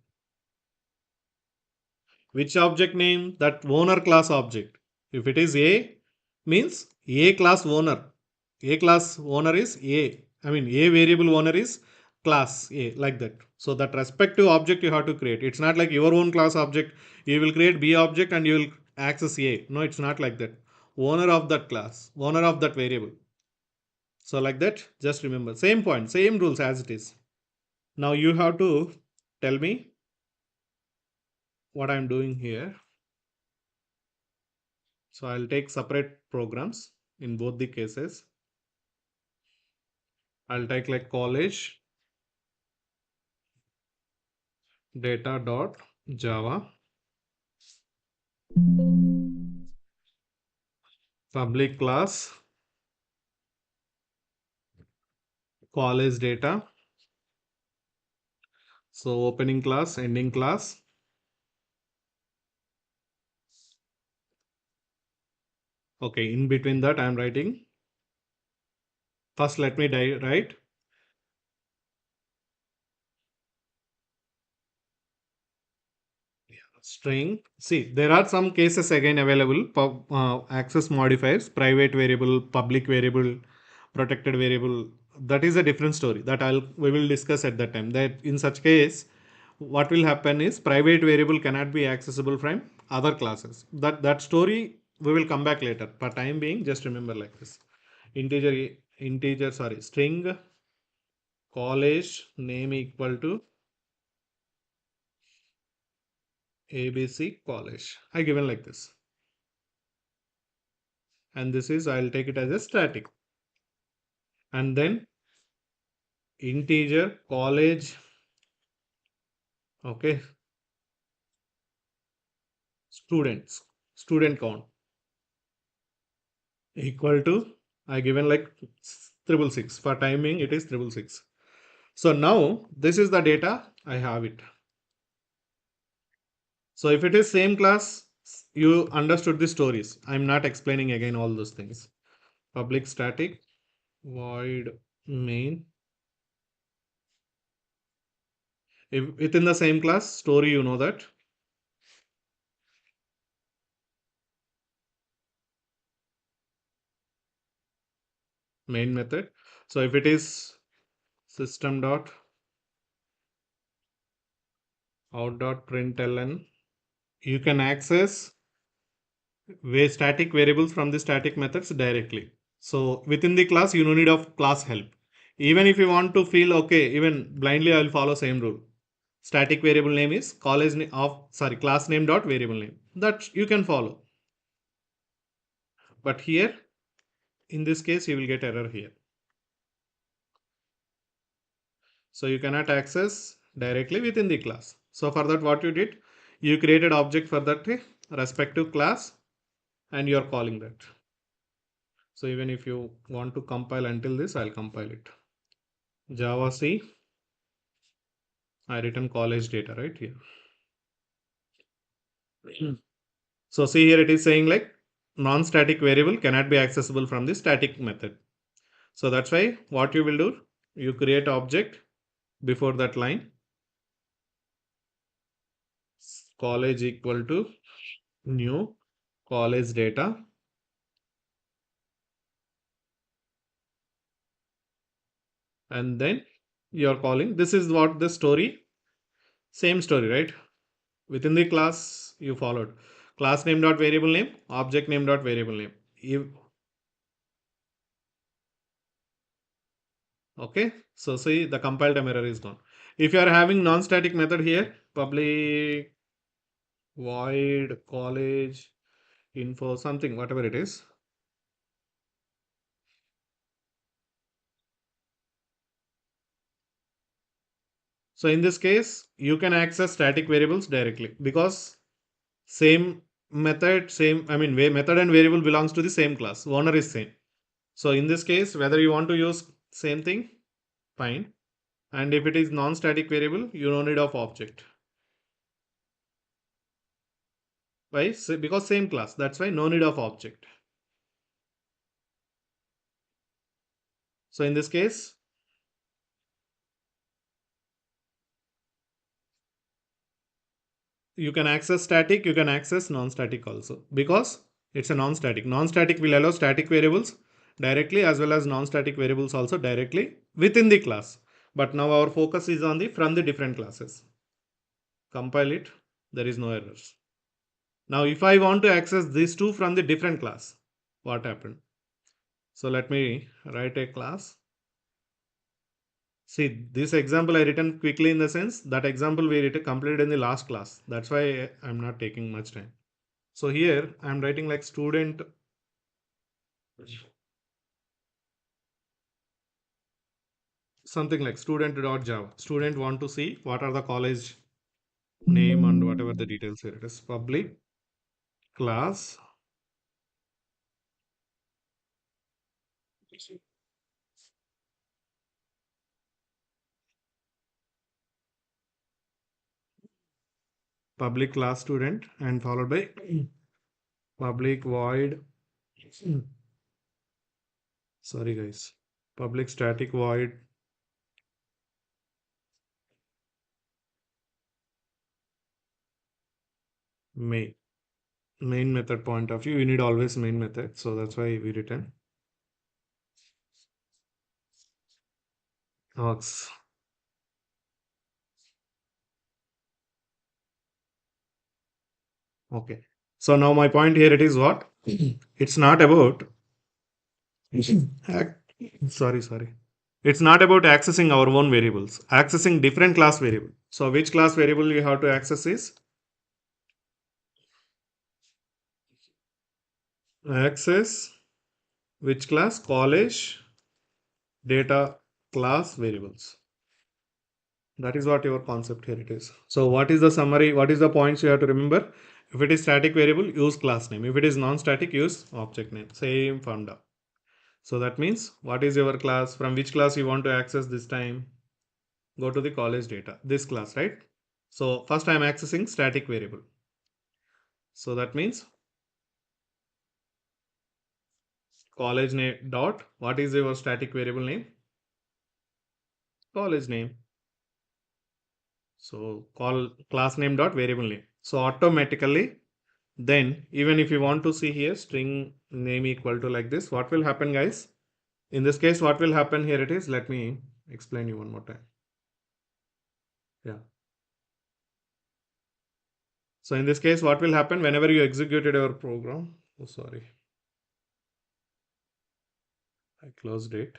Which object name? That owner class object. If it is A, means A class owner. A class owner is A. I mean, A variable owner is class A, like that. So that respective object you have to create. It's not like your own class object. You will create B object and you will access A. No, it's not like that. Owner of that class, owner of that variable. So like that, just remember. Same point, same rules as it is. Now you have to tell me what I'm doing here. So I'll take separate programs in both the cases. I'll take like college data dot java public class college data. So opening class, ending class. Okay, in between that I'm writing. First let me write string. See, there are some cases again available. Access modifiers, private variable, public variable, protected variable. That is a different story that we will discuss at that time. That in such case, what will happen is private variable cannot be accessible from other classes. That story we will come back later. For time being, just remember like this. Integer sorry string college name equal to ABC college. I given like this. And this is I'll take it as a static, and then integer college, okay, student count equal to I given like 666. For timing it is 666. So now this is the data, I have it. So if it is same class, you understood the stories. I'm not explaining again all those things. Public static void main. If within the same class story, you know that main method. So if it is system dot out dot println, you can access static variables from the static methods directly. So within the class, you no need of class help. Even if you want to feel okay, even blindly, I will follow same rule. Static variable name is college of sorry class name dot variable name. That you can follow. But here, in this case, you will get error here. So you cannot access directly within the class. So for that, what you did, you created object for that respective class, and you are calling that. So even if you want to compile until this, I'll compile it. Java C, I written college data right here. So see here it is saying like non-static variable cannot be accessible from the static method. So that's why what you will do, you create object before that line, college equal to new college data, and then you're calling. This is what the story, same story, right? Within the class you followed class name dot variable name, object name dot variable name. Okay, so see the compile time error is gone. If you are having non-static method here, public void college info something, whatever it is. So in this case, you can access static variables directly because same method, same, I mean, method and variable belongs to the same class. Owner is same. So in this case, whether you want to use same thing, fine. And if it is non-static variable, you don't need of object. Why? Because same class. That's why no need of object. So in this case, You can access static, you can access non-static also, because it's a non-static. Non-static will allow static variables directly as well as non-static variables also directly within the class. But now our focus is on the from the different classes. Compile it, there is no errors. Now if I want to access these two from the different class, what happened? So let me write a class. See, this example I written quickly in the sense that example we written completed in the last class. That's why I'm not taking much time. So here I'm writing like student, something like student.java. Student want to see what are the college name and whatever the details here. It is public class public class student and followed by public void, sorry guys, public static void main. Main method point of view, you need always main method, so that's why we written works. Okay, so now my point here, it is what it's not about sorry, it's not about accessing our own variables, accessing different class variable. So which class variable you have to access is access which class? College data class variables. That is what your concept here it is. So what is the summary? What is the points you have to remember? If it is static variable, use class name. If it is non-static, use object name. Same funda. So that means what is your class? From which class you want to access this time? Go to the college data. This class, right? So first I am accessing static variable. So that means college name dot. What is your static variable name? College name. So call class name dot variable name. So automatically, then even if you want to see here string name equal to like this, what will happen guys? In this case, what will happen here it is, let me explain you one more time. Yeah. So in this case, what will happen whenever you executed your program? Oh, sorry. I closed it.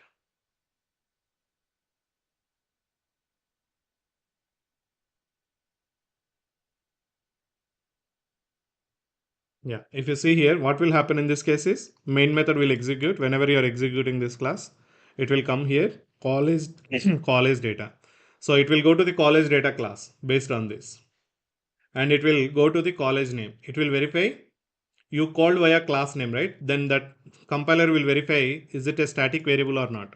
Yeah. If you see here, what will happen in this case is main method will execute whenever you are executing this class. It will come here college college data. So it will go to the college data class based on this, and it will go to the college name. It will verify you called via class name, right? Then that compiler will verify is it a static variable or not.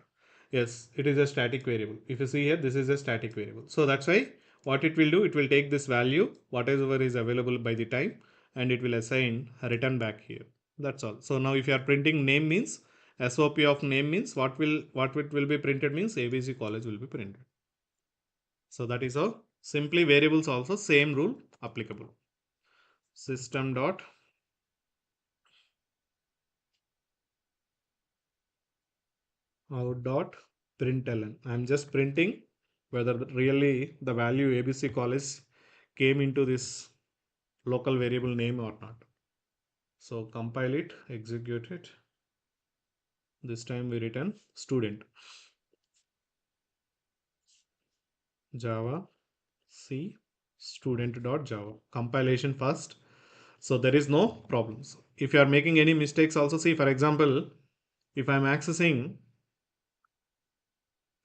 Yes, it is a static variable. If you see here, this is a static variable. So that's why what it will do, it will take this value, whatever is available by the time, and it will assign a return back here. That's all. So now if you are printing name means SOP of name means what it will be printed means ABC college will be printed. So that is how simply variables also same rule applicable. System dot out dot println. I'm just printing whether really the value ABC college came into this local variable name or not. So compile it, execute it. This time we return student. Java C student.java. Compilation first. So there is no problems. If you are making any mistakes also, see for example, if I'm accessing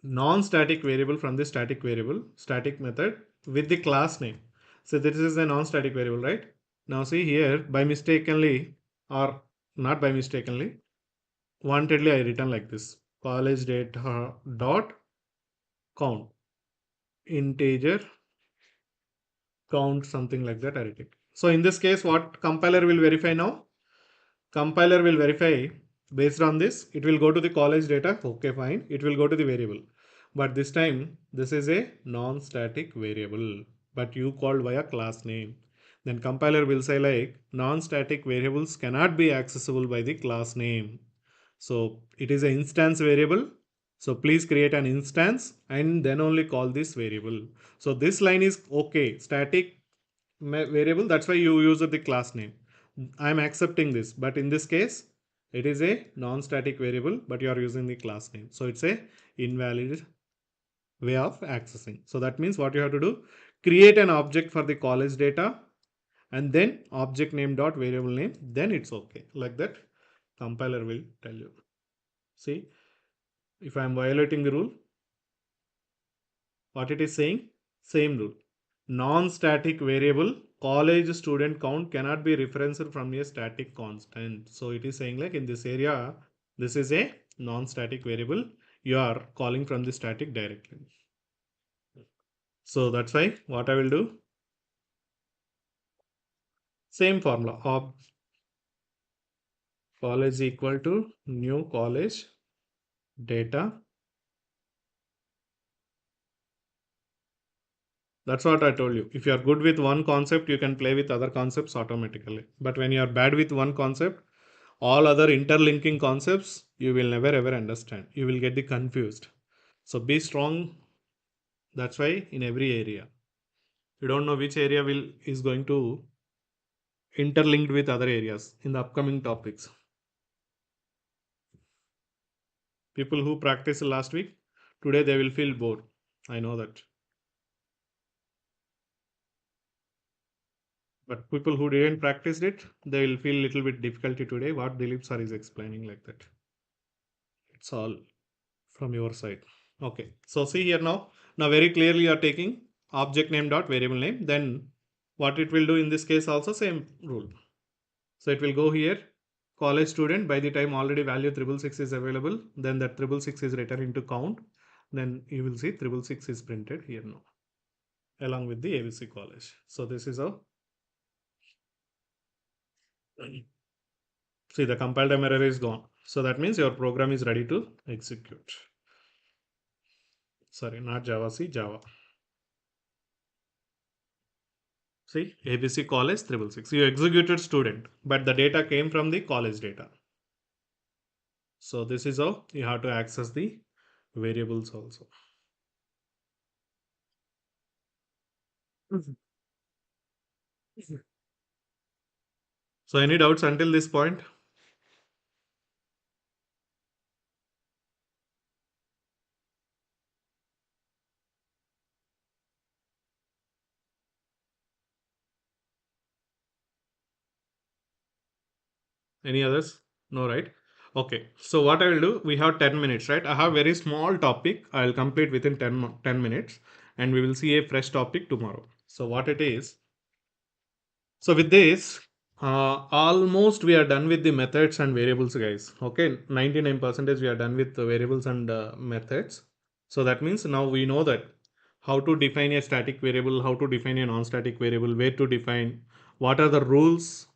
non-static variable from the static variable, static method with the class name. So this is a non-static variable, right? Now see here, by mistakenly or not by mistakenly, wantedly I written like this, college data dot count, integer count, something like that I written. So in this case, what compiler will verify now? Compiler will verify based on this, it will go to the college data. Okay, fine. It will go to the variable. But this time, this is a non-static variable, but you called via class name. Then compiler will say like non-static variables cannot be accessible by the class name. So it is an instance variable. So please create an instance and then only call this variable. So this line is okay, static variable. That's why you use the class name. I'm accepting this, but in this case, it is a non-static variable, but you are using the class name. So it's a invalid way of accessing. So that means what you have to do, create an object for the college data and then object name dot variable name, then it's okay. Like that, compiler will tell you. See, if I am violating the rule, what it is saying, same rule. Non-static variable college student count cannot be referenced from a static constant. So it is saying like in this area, this is a non-static variable. You are calling from the static directly. So that's why what I will do, same formula of college equal to new college data. That's what I told you. If you are good with one concept, you can play with other concepts automatically. But when you are bad with one concept, all other interlinking concepts, you will never ever understand. You will get the confused. So be strong. That's why in every area, you don't know which area will is going to interlinked with other areas in the upcoming topics. People who practiced last week, today they will feel bored. I know that. But people who didn't practice it, they will feel little bit difficulty today. What Dilip sir is explaining like that. It's all from your side. Okay. So see here now. Now very clearly you are taking object name dot variable name. Then what it will do in this case also same rule. So it will go here. College student, by the time already value 666 is available, then that 666 is written into count. Then you will see 666 is printed here now along with the ABC college. So this is how. See, the compile time error is gone. So that means your program is ready to execute. Sorry, not Java, see Java. See, ABC college 666. You executed student, but the data came from the college data. So this is how you have to access the variables also. So any doubts until this point? Any others? No, right? Okay. So what I will do, we have 10 minutes, right? I have very small topic. I will complete within 10 minutes and we will see a fresh topic tomorrow. So what it is, so with this, almost we are done with the methods and variables, guys. Okay, 99% we are done with the variables and methods. So that means now we know that how to define a static variable, how to define a non-static variable, where to define, what are the rules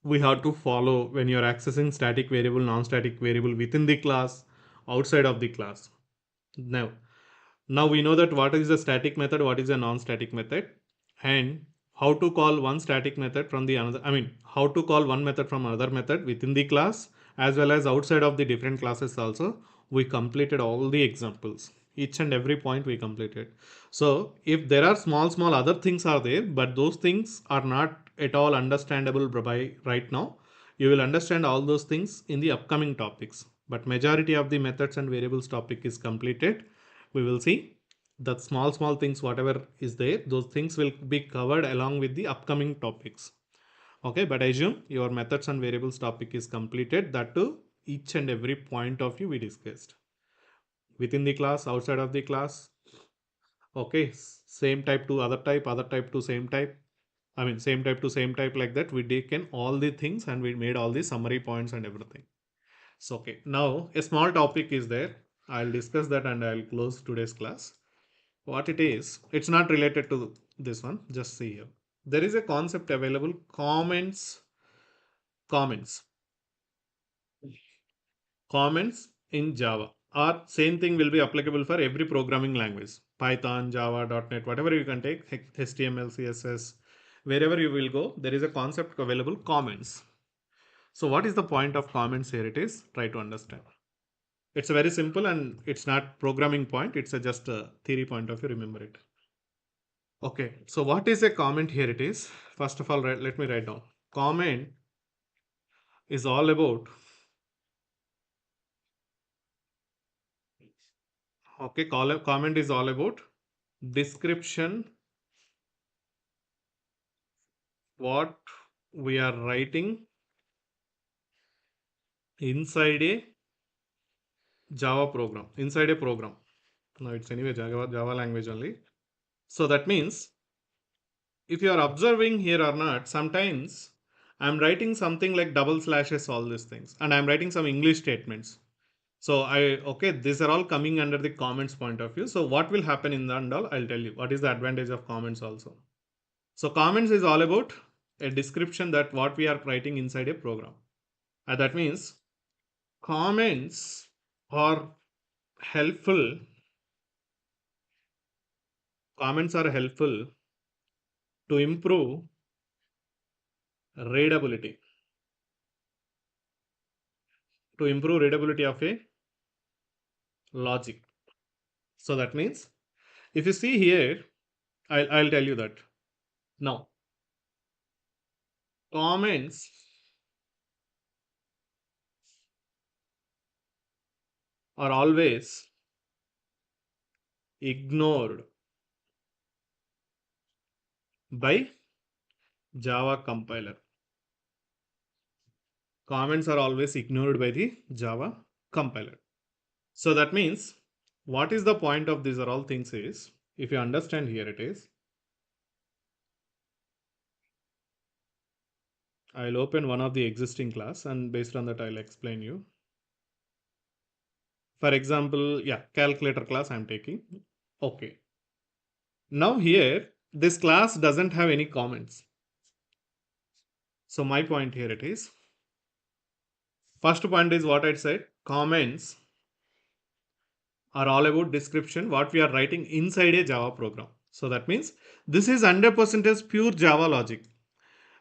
we have to follow when you're accessing static variable, non-static variable within the class, outside of the class. Now we know that what is a static method, what is a non-static method, and how to call one static method from the another. I mean, how to call one method from another method within the class as well as outside of the different classes also. We completed all the examples. Each and every point we completed. So if there are small other things are there, but those things are not at all understandable by right now, you will understand all those things in the upcoming topics. But majority of the methods and variables topic is completed. We will see the small things whatever is there, those things will be covered along with the upcoming topics. Okay, but I assume your methods and variables topic is completed, that too each and every point of view we discussed within the class, outside of the class. Okay, same type to other type to same type, I mean same type to same type, like that we taken all the things and we made all the summary points and everything. So okay, now a small topic is there. I'll discuss that and I'll close today's class. What it is, it's not related to this one. Just see here. There is a concept available, comments, comments in Java. Or same thing will be applicable for every programming language. Python, Java, .NET, whatever you can take, HTML, CSS, Wherever you will go, there is a concept available, comments. So what is the point of comments here? It is try to understand. It's a very simple and it's not programming point. It's a just a theory point of view. Remember it. Okay. So what is a comment here? It is first of all, let me write down. Comment is all about. Okay. Comment is all about description what we are writing inside a Java program. Inside a program. Now it's anyway Java language only. So that means if you are observing here or not, sometimes I'm writing something like double slashes, all these things, and I'm writing some English statements. So okay, these are all coming under the comments point of view. So what will happen in the and all, I'll tell you what is the advantage of comments also. So comments is all about a description that what we are writing inside a program. And that means comments are helpful. Comments are helpful to improve readability. To improve readability of a logic. So that means if you see here, I'll tell you that. Now, comments are always ignored by Java compiler. Comments are always ignored by the Java compiler. So that means what is the point of these are all things is, if you understand here it is, I'll open one of the existing class and based on that I'll explain you. For example, yeah, calculator class I'm taking. Okay. Now here, this class doesn't have any comments. So my point here it is. First point is what I said. Comments are all about description, what we are writing inside a Java program. So that means this is 100% pure Java logic.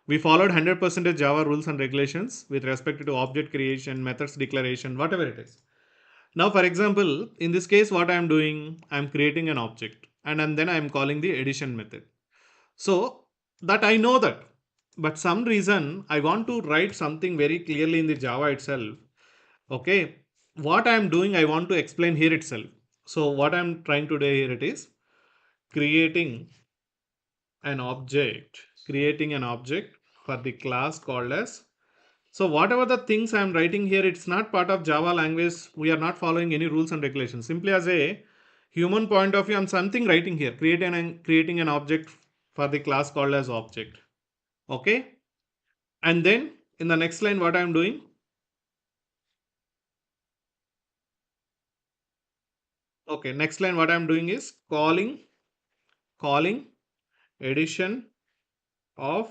We followed 100% Java rules and regulations with respect to object creation, methods declaration, whatever it is. Now, for example, in this case, what I am doing, I am creating an object and then I am calling the addition method. So that I know that, but some reason I want to write something very clearly in the Java itself. Okay, what I am doing, I want to explain here itself. So what I am trying to do here it is creating an object, creating an object for the class called as. So whatever the things I am writing here, it's not part of Java language. We are not following any rules and regulations. Simply as a human point of view, I'm something writing here, creating an object for the class called as object. Okay. And then in the next line, what I'm doing? Okay. Next line, what I'm doing is calling addition of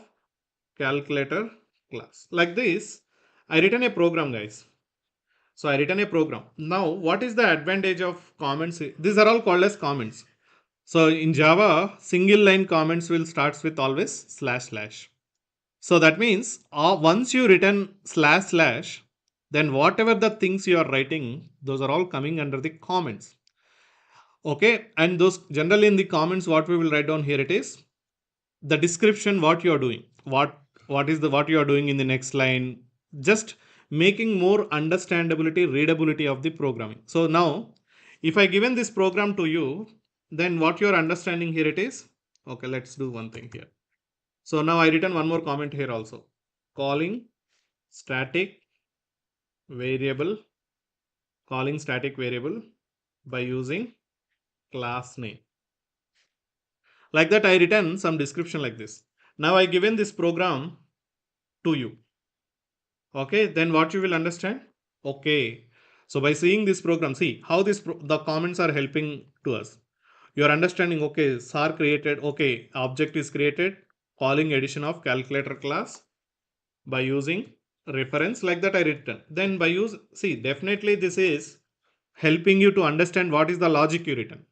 calculator class. Like this, I written a program, guys. So I written a program. Now, what is the advantage of comments? These are all called as comments. So in Java, single line comments will starts with always slash slash. So that means once you written slash slash, then whatever the things you are writing, those are all coming under the comments. Okay, and those generally in the comments, what we will write down here it is the description what you are doing, what you are doing in the next line, just making more understandability, readability of the programming. So now, if I given this program to you, then what you are understanding here it is. Okay, let's do one thing here. So now I written one more comment here also. Calling static variable, calling static variable by using class name. Like that, I written some description like this. Now I given this program to you. Okay, then what you will understand? Okay. So by seeing this program, see how the comments are helping to us. You are understanding, okay, SAR created, okay, object is created, calling addition of calculator class by using reference like that I written. Then by use, see, definitely this is helping you to understand what is the logic you written.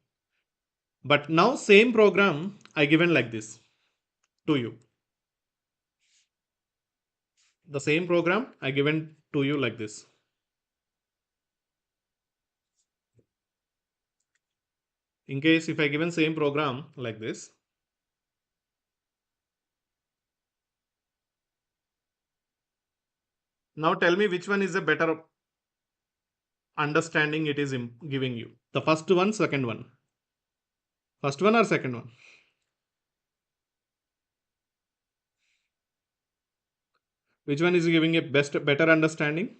But now same program I given like this to you. the same program I given to you like this. In case if I given same program like this, now tell me which one is a better understanding it is giving you. The first one, second one. First one or second one? Which one is giving a better understanding?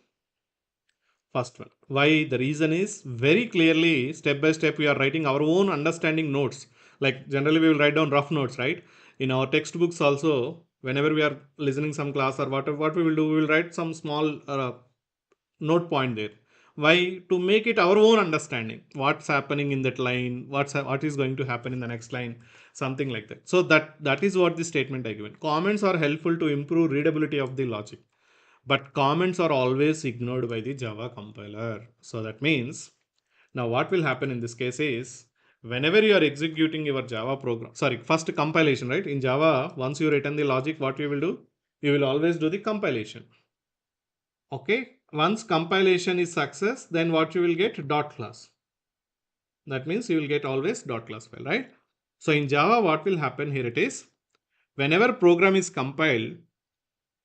First one. Why? The reason is very clearly, step by step, we are writing our own understanding notes. Like generally, we will write down rough notes, right? In our textbooks also, whenever we are listening some class or whatever, what we will do, we will write some small note point there. Why? To make it our own understanding. What's happening in that line? What is going to happen in the next line? Something like that. So that is what the statement I given. Comments are helpful to improve readability of the logic, but comments are always ignored by the Java compiler. So that means now what will happen in this case is whenever you are executing your Java program, sorry, first compilation, right? In Java, once you written the logic, what you will do? You will always do the compilation. Okay. Once compilation is success, then what you will get? Dot class. That means you will get always dot class file, right? So in Java, what will happen here? It is whenever program is compiled,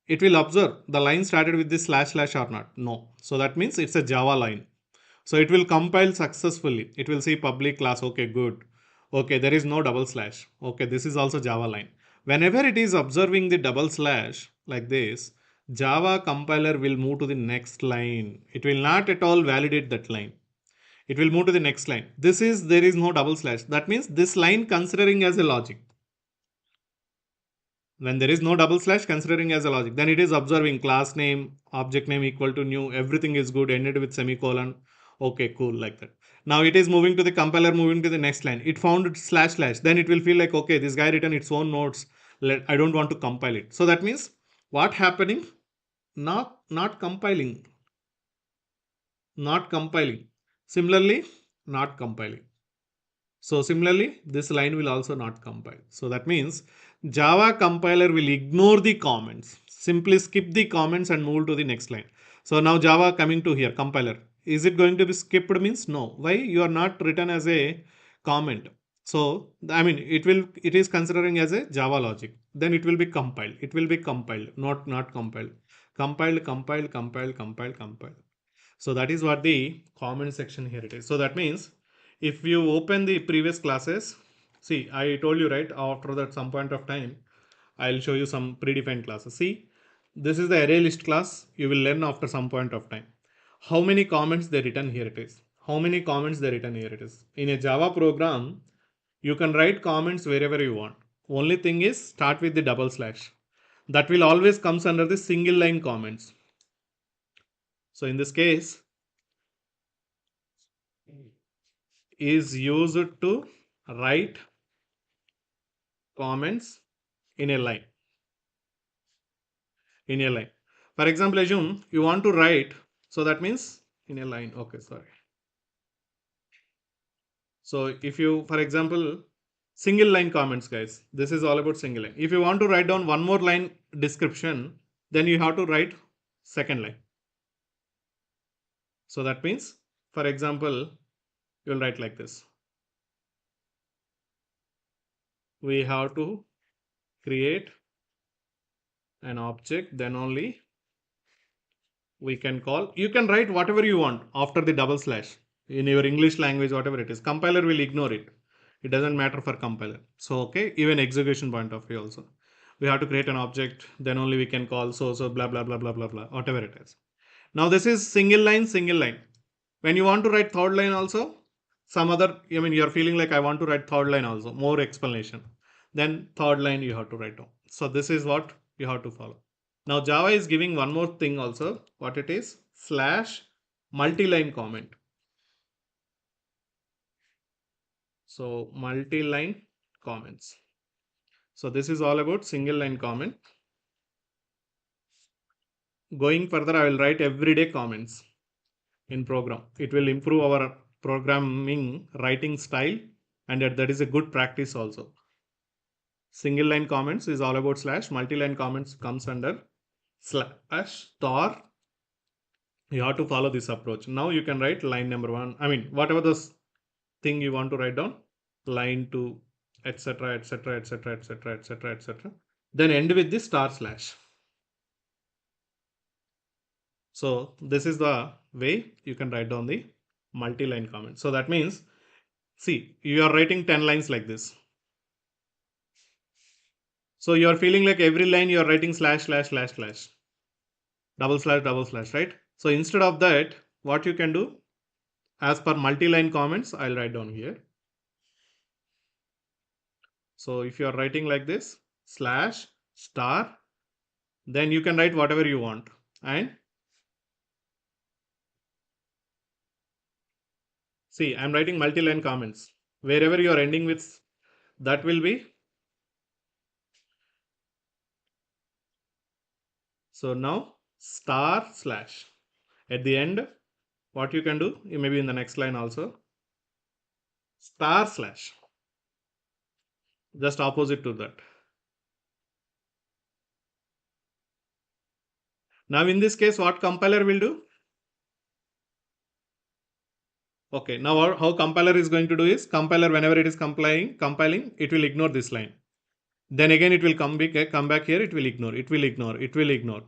it will observe the line started with this slash slash or not. No. So that means it's a Java line. So it will compile successfully. It will see public class. Okay, good. Okay, there is no double slash. Okay, this is also Java line. Whenever it is observing the double slash like this, Java compiler will move to the next line. It will not at all validate that line. It will move to the next line. This is, there is no double slash. That means this line considering as a logic. When there is no double slash considering as a logic, then it is observing class name, object name equal to new, everything is good, ended with semicolon. Okay, cool, like that. Now it is moving to the compiler, moving to the next line. It found slash slash. Then it will feel like, okay, this guy written its own notes. I don't want to compile it. So that means what happening? Not compiling. Not compiling. Similarly, not compiling. So similarly, this line will also not compile. So that means Java compiler will ignore the comments, simply skip the comments and move to the next line. So now Java coming to here, compiler. Is it going to be skipped means no. Why? You are not written as a comment. So I mean it is considering as a Java logic. Then it will be compiled. It will be compiled, not compiled. Compiled. So that is what the comment section here it is. So that means if you open the previous classes, see, I told you right after that some point of time, I'll show you some predefined classes. See, this is the array list class. You will learn after some point of time. How many comments they written here it is. How many comments they written here it is. In a Java program, you can write comments wherever you want. Only thing is start with the double slash. That will always comes under the single line comments. So in this case, is used to write comments in a line. In a line. For example, assume you want to write, so that means in a line. Okay, sorry. So if you, for example, single line comments, guys, this is all about single line. If you want to write down one more line description, then you have to write second line. So that means, for example, you'll write like this. We have to create an object, then only we can call. You can write whatever you want after the double slash in your English language, whatever it is. Compiler will ignore it. It doesn't matter for compiler. So, okay, even execution point of view also. We have to create an object, then only we can call so blah blah blah blah blah blah, whatever it is. Now this is single line, single line. When you want to write third line also, some other, I mean, you're feeling like I want to write third line also, more explanation. Then third line you have to write down. So this is what you have to follow. Now Java is giving one more thing also. What it is? Slash multi-line comment. So multi-line comments. So this is all about single line comment. Going further, I will write everyday comments in program. It will improve our programming writing style, and that is a good practice also. Single line comments is all about slash, multi-line comments comes under slash star. You have to follow this approach. Now you can write line number 1. I mean, whatever this thing you want to write down, line 2, etc., etc., etc., etc., etc., etc. Then end with the star slash. So this is the way you can write down the multi-line comment. So that means, see, you are writing 10 lines like this. So you are feeling like every line you are writing slash, slash, slash, slash, double slash, right? So instead of that, what you can do, as per multi-line comments, I'll write down here. So if you are writing like this, slash, star, then you can write whatever you want. And see, I'm writing multi-line comments. Wherever you are ending with, that will be. So now star slash. At the end, what you can do, you maybe in the next line also, star slash. Just opposite to that. Now in this case, what compiler will do? Okay, now how compiler is going to do is, compiler whenever it is compiling, it will ignore this line. Then again it will come back here, it will ignore, it will ignore, it will ignore.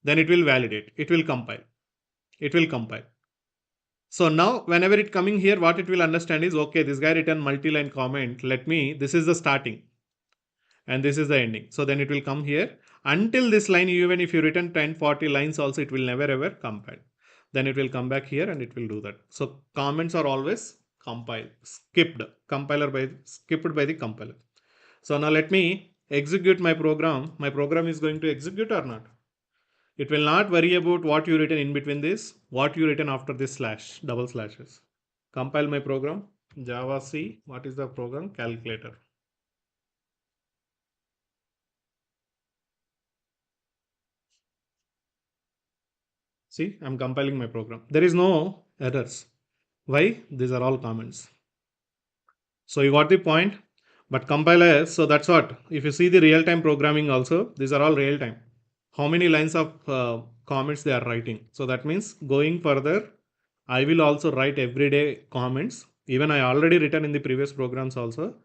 Then it will validate, it will compile, it will compile. So now whenever it coming here, what it will understand is, okay, this guy written multi-line comment, this is the starting and this is the ending. So then it will come here until this line, even if you written 10, 40 lines also, it will never ever compile. Then it will come back here and it will do that. So comments are always skipped by the compiler. So now let me execute my program. My program is going to execute or not? It will not worry about what you written in between this, what you written after this slash, double slashes. Compile my program. Java C, what is the program? Calculator. See, I'm compiling my program. There is no errors. Why? These are all comments. So you got the point. But compiler, so that's what. If you see the real-time programming also, these are all real-time. How many lines of comments they are writing? So that means going further, I will also write everyday comments. Even I already written in the previous programs also.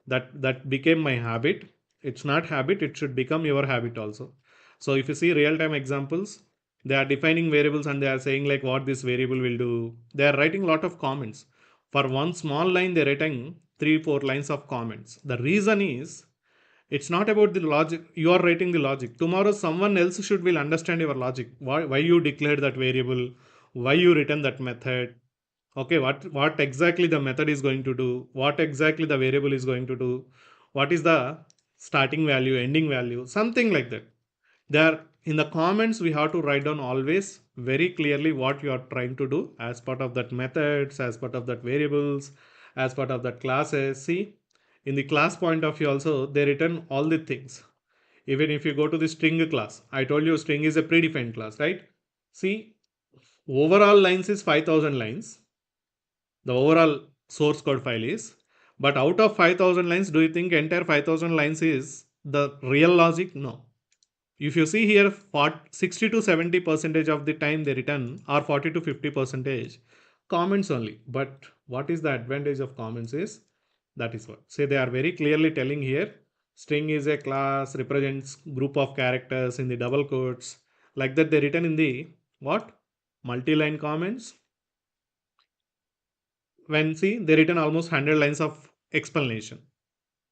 That became my habit. It's not habit, it should become your habit also. So if you see real-time examples, they are defining variables and they are saying like what this variable will do. They are writing a lot of comments. For one small line, they're writing 3-4 lines of comments. The reason is, it's not about the logic. You are writing the logic. Tomorrow, someone else will understand your logic. Why you declared that variable, why you written that method. Okay, what exactly the method is going to do, what exactly the variable is going to do, what is the starting value, ending value, something like that. There in the comments we have to write down always very clearly what you are trying to do as part of that methods, as part of that variables, as part of that classes. See, in the class point of view also they written all the things. Even if you go to the string class, I told you string is a predefined class, right? See, overall lines is 5000 lines, the overall source code file is, but out of 5000 lines, do you think entire 5000 lines is the real logic? No. If you see here, 60 to 70 percentage of the time they return, or 40 to 50 percentage comments only. But what is the advantage of comments is, that is what. Say they are very clearly telling here, string is a class, represents group of characters in the double quotes. Like that they written in the what? Multi-line comments. When see, they written almost 100 lines of explanation.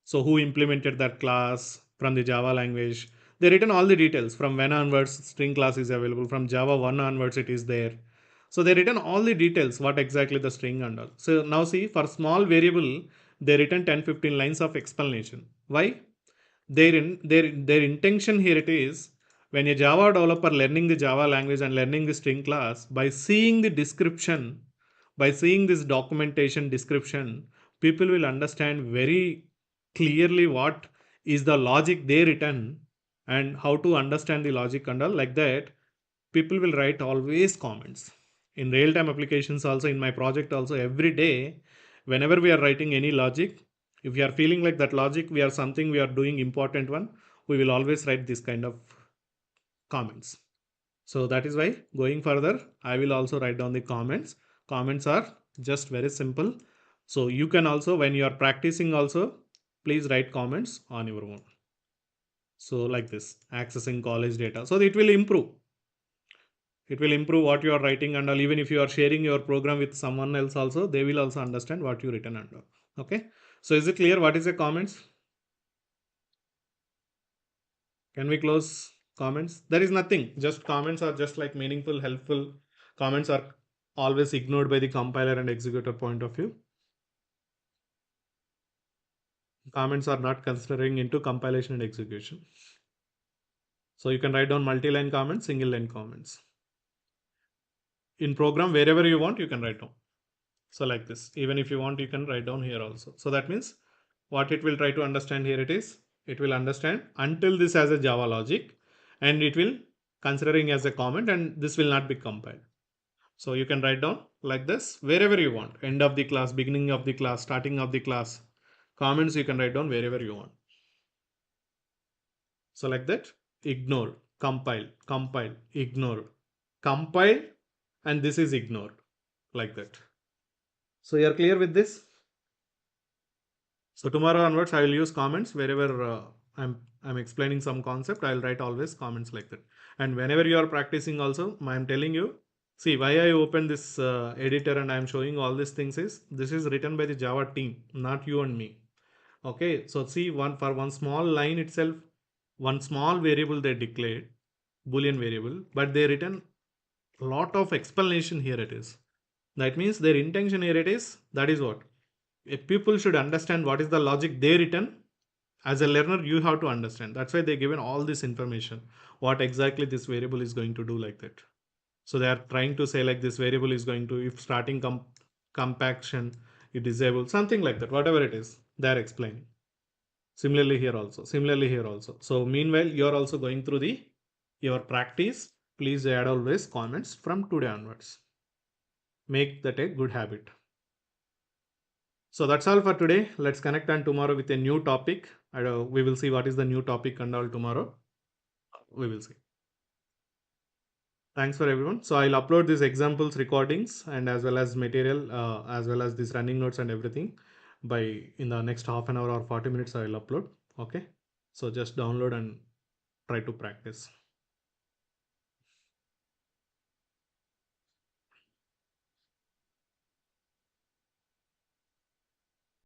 So who implemented that class from the Java language? They written all the details from when onwards string class is available, from Java 1 onwards it is there. So they written all the details, what exactly the string and all. So now see, for small variable, they written 10-15 lines of explanation. Why? Their intention here it is, when a Java developer learning the Java language and learning the string class, by seeing the description, by seeing this documentation description, people will understand very clearly what is the logic they written and how to understand the logic and all. Like that, people will write always comments. In real-time applications also, in my project also, every day, whenever we are writing any logic, if we are feeling like that logic, we are doing important one, we will always write this kind of comments. So that is why going further, I will also write down the comments. Comments are just very simple. So you can also, when you are practicing also, please write comments on your own. So like this, accessing college data. So it will improve. It will improve what you are writing and all. Even if you are sharing your program with someone else also, they will also understand what you written under. Okay. So is it clear what is the comments? Can we close comments? There is nothing. Just comments are just like meaningful, helpful. Comments are always ignored by the compiler and executor point of view. Comments are not considering into compilation and execution. So you can write down multi-line comments, single line comments. In program, wherever you want, you can write down. So like this, even if you want, you can write down here also. So that means what it will try to understand here it will understand until this has a Java logic and it will considering as a comment and this will not be compiled. So you can write down like this wherever you want. End of the class, beginning of the class, starting of the class. Comments you can write down wherever you want. So like that, ignore, compile, compile, ignore, compile, and this is ignored like that. So you are clear with this? So tomorrow onwards, I will use comments wherever I'm explaining some concept. I'll write always comments like that. And whenever you are practicing, also, I'm telling you. See why I open this editor and I'm showing all these things is this is written by the Java team, not you and me. Okay, so see one small line itself, one small variable they declared, boolean variable, but they written a lot of explanation here. It is that means their intention here it is that is what if people should understand what is the logic they written as a learner you have to understand that's why they given all this information what exactly this variable is going to do like that. So they are trying to say like this variable is going to if starting compaction you disable something like that whatever it is they are explaining. Similarly here also. So meanwhile you are also going through the your practice. Please add always comments from today onwards. Make that a good habit. So that's all for today. Let's connect on tomorrow with a new topic. We will see what is the new topic and all tomorrow. We will see. Thanks for everyone. So I'll upload these examples recordings and as well as material, as well as these running notes and everything by in the next half an hour or 40 minutes. I'll upload. Okay. So just download and try to practice.